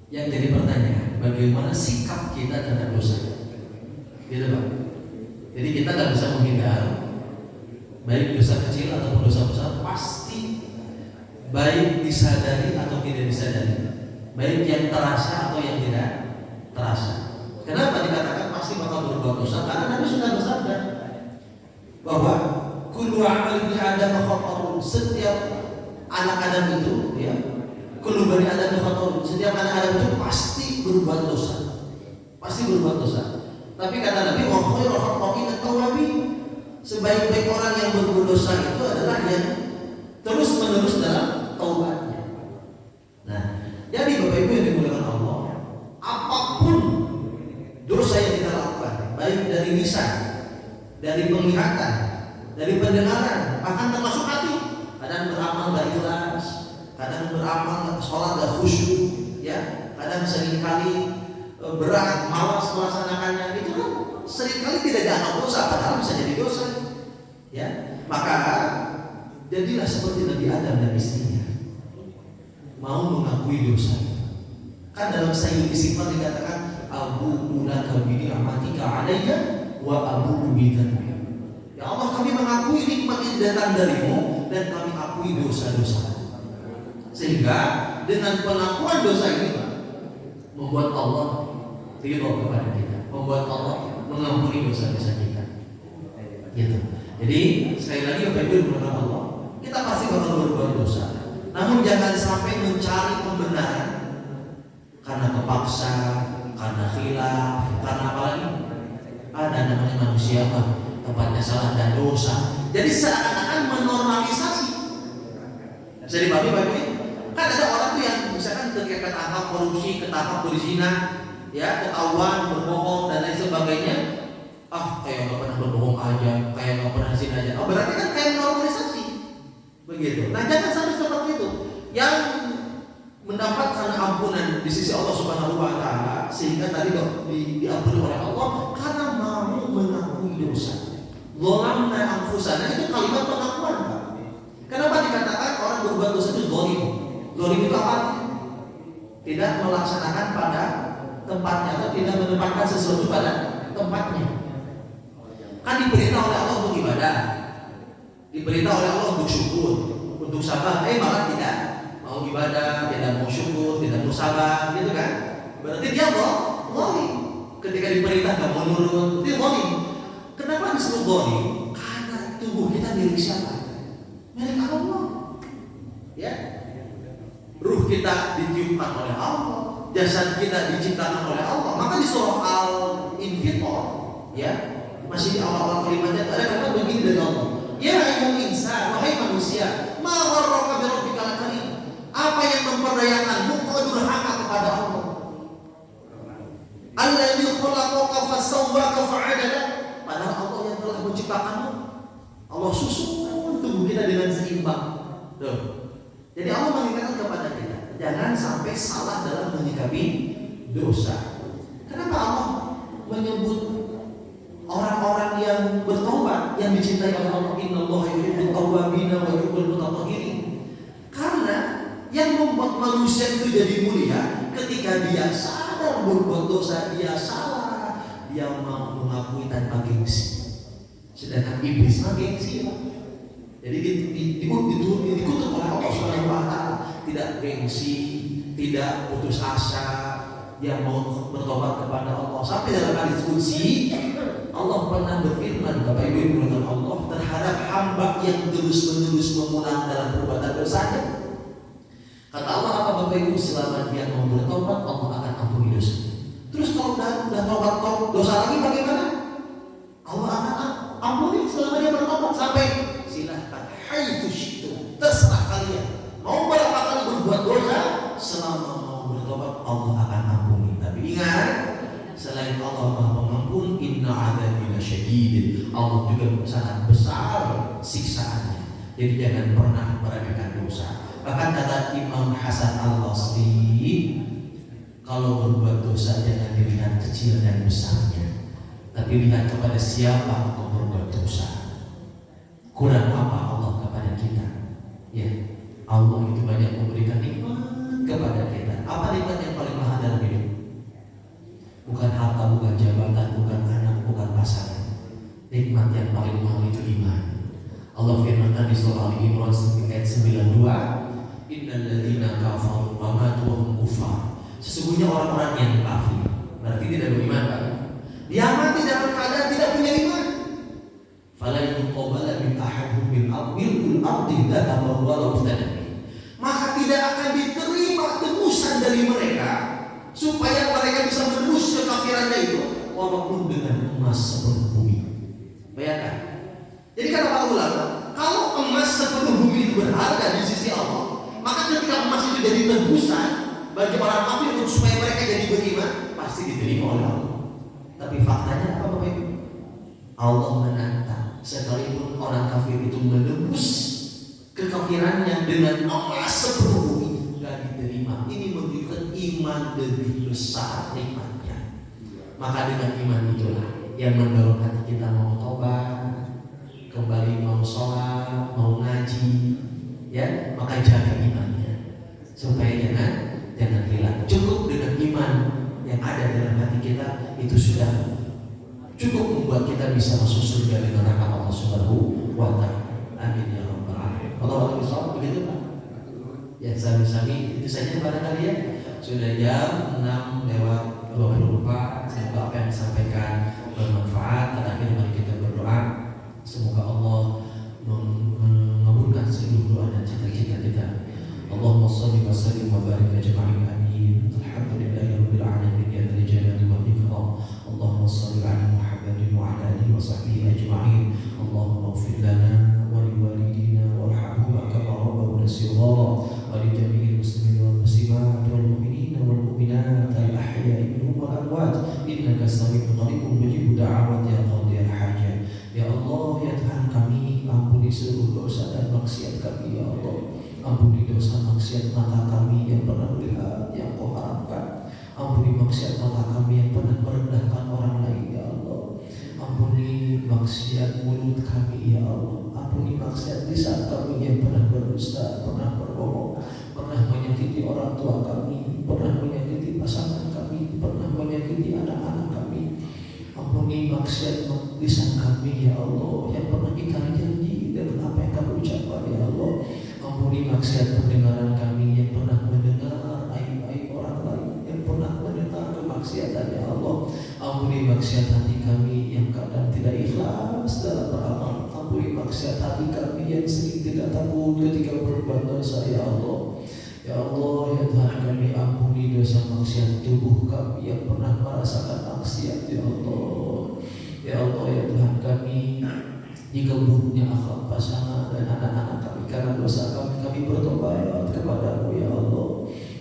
[SPEAKER 2] Yang jadi pertanyaan, bagaimana sikap kita terhadap dosa? Gitu Pak. Jadi kita nggak bisa menghindar, baik dosa kecil ataupun dosa besar, pasti baik disadari atau tidak disadari, baik yang terasa atau yang tidak terasa. Kenapa dikatakan pasti bakal berbuat dosa? Karena Nabi sudah bersabda bahwa kullu amal ibni Adam khata'un, setiap anak Adam itu ya, kullu bani Adam khata'un, setiap anak Adam itu pasti berbuat dosa. Pasti berbuat dosa. Tapi kata Nabi, wa khairul khata'in at-tawwabin, sebaik-baik orang yang berbuat dosa itu adalah yang terus-menerus dalam taubatnya. Nah, jadi Bapak Ibu yang dimuliakan Allah, apapun dosa yang kita lakukan, baik dari lisan, dari penglihatan, dari pendengaran, bahkan termasuk hati, kadang beramal gak ikhlas, kadang beramal sholat gak khusyuk, ya, kadang seringkali berat, malas melaksanakannya, itu kan seringkali tidak dianggap dosa, padahal bisa jadi dosa, ya. Maka jadilah seperti Nabi Adam dan istrinya, mau mengakui dosa. Kan dalam Sayyid Istighfar dikatakan, Abu laka bi ni'matika alayya wa abu bidzanbi. Ya Allah, kami mengakui nikmat yang datang darimu dan kami akui dosa-dosa. Sehingga dengan pengakuan dosa ini membuat Allah ridho kepada kita, membuat Allah mengampuni dosa-dosa kita. Gitu. Jadi sekali lagi Bapak Ibu kepada Allah, kita pasti bakal berbuat dosa. Namun jangan sampai mencari pembenaran karena kepaksa, karena khilaf, karena apa lagi? Ada namanya manusia Pak, tempatnya salah dan dosa. Jadi seakan-akan menormalisasi. Bisa dipahami Pak Ibu? Kan ada orang tuh yang misalkan ketika ketangkap korupsi, ketangkap berzina, ya, ketahuan berbohong dan lain sebagainya, kayak nggak pernah berbohong aja, kayak nggak pernah zina aja. Oh, berarti kan kayak normalisasi, begitu. Nah, jangan sampai seperti itu. Yang mendapatkan ampunan di sisi Allah Subhanahu Wa Taala, sehingga tadi diampuni oleh Allah karena mau mengakui dosa. Zalamna anfusana, itu kalimat pengakuan Pak. Kenapa dikatakan orang berbuat dosa itu zalim? Zalim itu apa? Tidak melaksanakan pada tempatnya atau tidak menempatkan sesuatu pada tempatnya. Kan diperintah oleh Allah untuk ibadah, diperintah oleh Allah untuk syukur, untuk sabar. Malah tidak mau ibadah, tidak mau syukur, tidak mau sabar, gitu kan? Berarti dia zalim. Ketika diperintah nggak mau nurut, dia zalim. Kenapa disebut zalim? Karena tubuh kita milik siapa? Milik Allah. Ya, ruh ruh kita ditiupkan oleh Allah, jasad kita diciptakan oleh Allah. Maka di surah Al-Infitor, ya, masih di awal-awal kalimatnya ada kata begini dari Allah. Ya ayyuhal insan, wahai manusia, ma gharraka bi rabbikal karim. Apa yang memperdayakanmu kau durhaka kepada Allah? Alladzi khalaqaka fasawwaka fa'adala. Padahal Allah yang telah menciptakanmu. Allah susun tubuh kita dengan seimbang. Tuh. Jadi Allah mengingatkan kepada kita, jangan sampai salah dalam menyikapi dosa. Kenapa Allah menyebut orang-orang yang bertobat, yang dicintai oleh Allah? Innallaha yuhibbut tawwabina wa yuhibbul mutatahhirin. Karena yang membuat manusia itu jadi mulia ketika dia sadar berbuat dosa, dia salah, dia mau mengakui tanpa gengsi. Sedangkan iblis mah gengsi, Pak. Jadi dikutuk oleh Allah Subhanahu wa taala, tidak gengsi, tidak putus asa, yang mau bertobat kepada Allah. Sampai dalam hadis qudsi Allah pernah berfirman, Bapak Ibu yang Allah, terhadap hamba yang terus-menerus mengulang dalam perbuatan dosanya. Kata Allah apa Bapak Ibu? Selama dia mau bertobat, Allah akan ampuni dosa. Terus kalau udah tobat dosa lagi bagaimana? Allah akan ampuni selama dia bertobat. Sampai silahkan, haitsu syi'tum, terserah kalian mau berapa kali berbuat dosa, selama mau bertobat Allah akan ampuni. Tapi ingat, selain Allah Maha Pengampun, inna adzabi lasyadid, Allah juga sangat besar siksaannya. Jadi jangan pernah meremehkan dosa. Bahkan kata Imam Hasan Al-Basri, kalau berbuat dosa jangan dilihat kecil dan besarnya, tapi lihat kepada siapa engkau berbuat dosa. Kurang apa Allah kepada kita? Ya, Allah itu banyak memberikan nikmat kepada kita. Apa nikmat yang paling mahal dalam hidup? Bukan harta, bukan jabatan, bukan anak, bukan pasangan. Nikmat yang paling mahal itu iman. Allah firmankan di surah Al-Imran ayat 92, innal ladzina kafaru wa matu wa hum kufar. Sesungguhnya orang-orang yang kafir, berarti tidak beriman, Pak. Dia mati dalam keadaan tidak punya iman. Fala yuqbala min ahadin min aqbil ardi dzatan wa maka tidak akan diterima tebusan dari mereka supaya mereka bisa menembus kekafirannya itu walaupun dengan emas sepenuh bumi. Bayangkan. Jadi kata para ulama, kalau emas sepenuh bumi itu berharga di sisi Allah, maka ketika emas itu jadi tebusan bagi orang kafir untuk supaya mereka jadi beriman, pasti diterima oleh Allah. Tapi faktanya apa Bapak Ibu? Allah menantang sekalipun orang kafir itu menembus kekafirannya dengan emas sepenuh bumi, tidak diterima. Ini menunjukkan iman lebih besar nikmatnya. Maka dengan iman itulah yang mendorong hati kita mau tobat, kembali mau sholat, mau ngaji, ya. Maka jaga imannya supaya jangan hilang. Cukup dengan iman yang ada dalam hati kita, itu sudah cukup membuat kita bisa masuk surga dengan rahmat Allah Subhanahu wa taala. Amin ya rabbal alamin. Allah SWT begitu Pak. Ya sami-sami itu saja barangkali ya. Sudah jam 6:24. Semoga apa yang disampaikan bermanfaat. Terakhir mari kita berdoa. Semoga Allah mengabulkan seluruh doa dan cita-cita kita. Allahumma shalli wa sallim wa barik ajma'in. Amin. Alhamdulillahirabbil alamin ya dzal jalali wal ikram. Allahumma shalli ala Muhammadin wa ala alihi wa sahbihi ajma'in. Allahumma ighfir lana wa liwalidina warhamhuma kama rabbawna shighara wa li jami'il muslimin wal muslimat wal mu'minina wal mu'minat al ahya'i minhum wal amwat innaka sami'un qaribun mujibud da'awat ya qadhiyal hajat. Ya Allah, ya Tuhan kami, ampuni seluruh dosa dan maksiat kami ya Allah. Ampuni dosa maksiat mata kami yang pernah melihat yang Kau haramkan. Ampuni maksiat mata kami yang pernah merendahkan orang lain ya Allah. Ampuni maksiat mulut kami ya Allah. Ampuni maksiat lisan kami yang pernah berdusta, pernah berbohong, pernah menyakiti orang tua kami, pernah menyakiti pasangan kami, pernah menyakiti anak-anak kami. Ampuni maksiat lisan kami ya Allah yang pernah ingkar janji dengan apa yang kami ucapkan ya Allah. Ampuni maksiat pendengaran kami yang pernah mendengar aib-aib orang lain, yang pernah mendengar kemaksiatan ya Allah. Ampuni maksiat hati kami yang kadang tidak ikhlas dalam beramal. Ampuni maksiat hati kami yang sering tidak takut ketika berbuat dosa ya Allah. Ya Allah, ya Tuhan kami, ampuni dosa maksiat tubuh kami yang pernah merasakan maksiat. Ya Allah, ya Allah, ya Tuhan kami, jika buruknya akhlak pasangan dan anak-anak kami karena dosa kami, kami bertobat kepada-Mu. Ya Allah,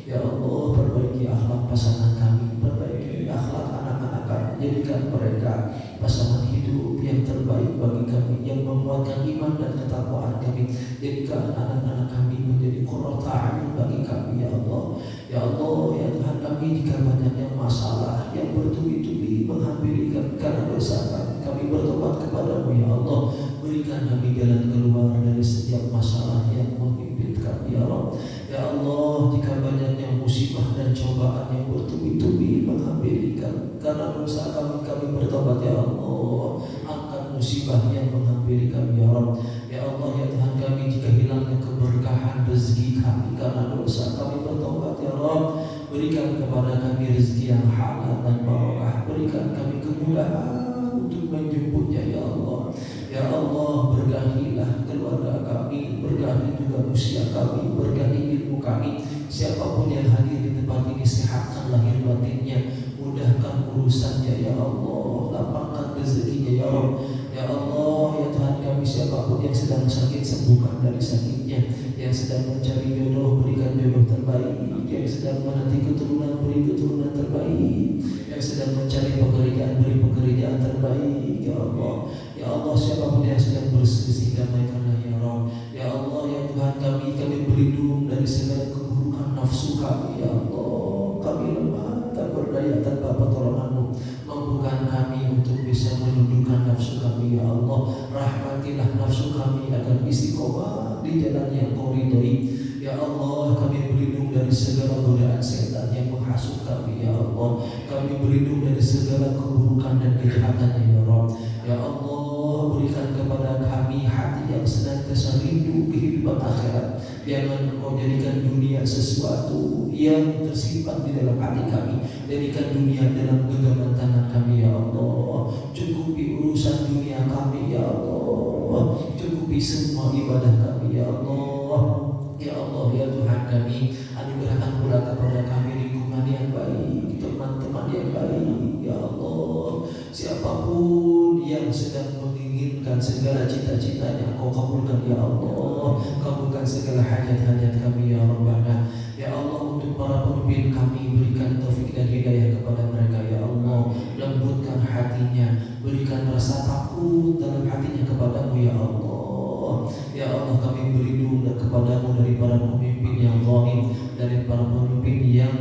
[SPEAKER 2] ya Allah, perbaiki akhlak pasangan kami, perbaiki akhlak anak-anak kami, jadikan mereka pasangan hidup yang terbaik bagi kami, yang menguatkan iman dan ketakwaan kami. Jadikan anak-anak kami menjadi qurrata a'yun bagi kami. Ya Allah, ya Allah, ya Tuhan kami, jika banyaknya masalah yang bertubi-tubi menghampiri kami karena dosa kami, kami bertobat kepada-Mu. Ya Allah, berikan kami jalan keluar dari setiap masalah yang menghimpit kami. Ya Allah, ya Allah, jika banyaknya musibah dan cobaan yang bertubi-tubi menghampiri kami karena dosa kami, kami bertobat. Ya Allah, angkat musibah yang menghampiri kami. Ya Allah, ya Allah, ya Tuhan kami, jika hilangnya keberkahan rezeki kami karena dosa, kami bertobat. Ya Allah, berikan kepada kami rezeki yang halal dan barokah, berikan kami kemudahan untuk menjemputnya. Ya Allah, ya Allah, berkahilah keluarga kami, berkahi juga usia kami, berkahi ilmu kami. Siapapun yang hadir di tempat ini, sehatkan lahir batinnya, mudahkan urusannya. Ya Allah, lapangkan rezekinya. Ya Allah, ya Allah, ya Tuhan kami, siapapun yang sedang sakit, sembuhkan dari sakitnya. Yang sedang mencari jodoh, berikan jodoh terbaik. Yang sedang menanti keturunan, beri keturunan terbaik. Yang sedang mencari pekerjaan, beri pekerjaan terbaik. Ya Allah, ya Allah, siapapun yang sedang berselisih, damaikanlah. Ya Rabb, ya Allah, ya Tuhan kami berlindung dari segala keburukan nafsu kami. Ya Allah, kami lemah, tak berdaya tanpa pertolongan-Mu. Mampukan kami untuk bisa menundukkan nafsu kami. Ya Allah, rahmatilah nafsu kami agar istiqomah di jalan yang Kau ridhoi. Ya Allah, kami berlindung dari segala godaan setan yang menghasut kami. Ya Allah, kami berlindung dari segala keburukan dan kejahatan. Ya Rabb, ya Allah, berikan kepada kami hati yang senantiasa rindu kehidupan akhirat. Jangan Engkau jadikan dunia sesuatu yang tersimpan di dalam hati kami. Jadikan dunia dalam genggaman tangan kami. Ya Allah, cukupi urusan dunia kami. Ya Allah, cukupi semua ibadah kami. Ya Allah, ya Allah, ya Tuhan kami, anugerahkan pula kepada kami lingkungan yang baik, teman-teman yang baik. Ya Allah, siapapun yang sedang menginginkan segala cita-citanya, Kau kabulkan. Ya Allah, kabulkan segala hajat-hajat kami. Ya Rabbana, ya Allah, untuk para pemimpin kami, berikan taufik dan hidayah kepada mereka. Ya Allah, lembutkan hatinya, berikan rasa takut dalam hatinya kepada-Mu. Ya Allah, ya Allah, kami berlindung kepada-Mu dari para pemimpin yang zalim, dari para pemimpin yang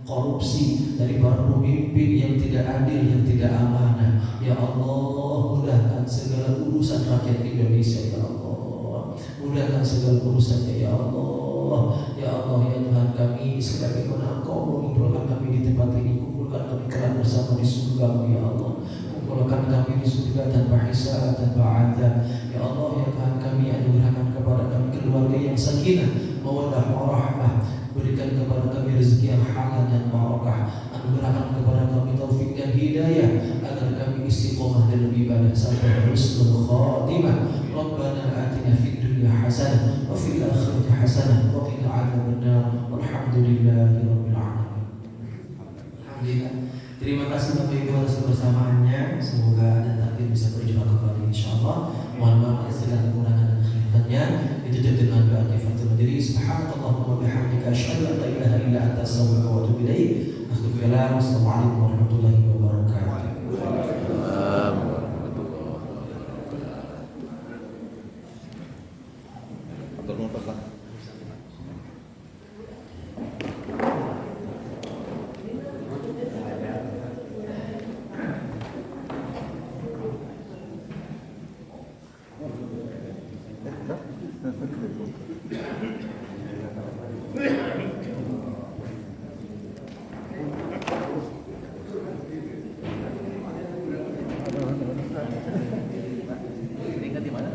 [SPEAKER 2] korupsi, dari para pemimpin yang tidak adil, yang tidak amanah. Ya Allah, mudahkan segala urusan rakyat Indonesia. Ya Allah, mudahkan segala urusannya. Ya Allah, ya Allah, ya Tuhan kami, sebagaimana Engkau mengumpulkan kami di tempat ini, kumpulkan kami kelak bersama di surga-Mu. Ya Allah, kumpulkan kami di surga tanpa hisab, tanpa azab. Ya Allah, ya Tuhan kami, anugerahkan kepada kami keluarga yang sakinah, mawaddah, warahmah. Berikan kepada kami rezeki yang halal dan barokah. Anugerahkan kepada kami taufik dan hidayah agar kami istiqomah dalam ibadah sampai husnul khatimah. Rabbana atina fid dunya hasanah wa fil akhirati hasanah wa qina adzabannar. Walhamdulillahi rabbil alamin. Alhamdulillah. Terima kasih Bapak Ibu atas kebersamaannya. Semoga ada takdir bisa berjumpa kembali insyaallah. Mohon maaf atas segala kekurangan dan kekhilafan. Ditutup dengan doa kifaratul majlis. Subhanakallahumma wa bihamdika asyhadu an la ilaha illa anta astaghfiruka wa atubu ilaik. Assalamualaikum warahmatullahi wabarakatuh. Tinggal di mana?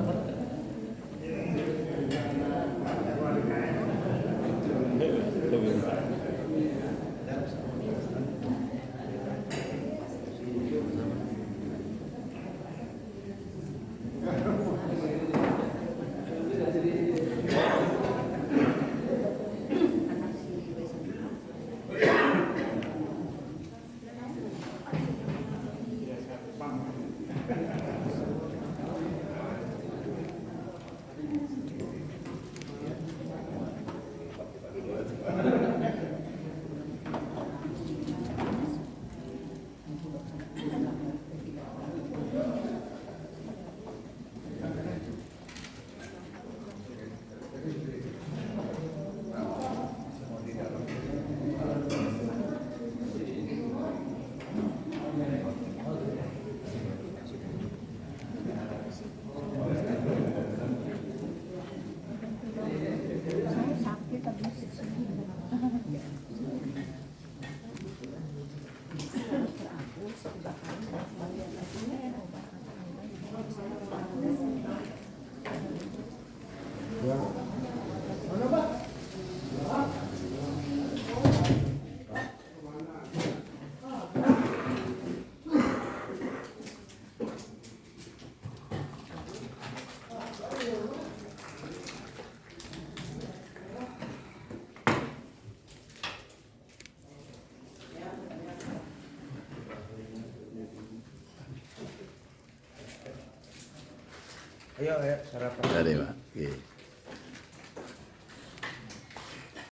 [SPEAKER 5] Ayo sarapan.
[SPEAKER 6] Tadi Pak. Oke.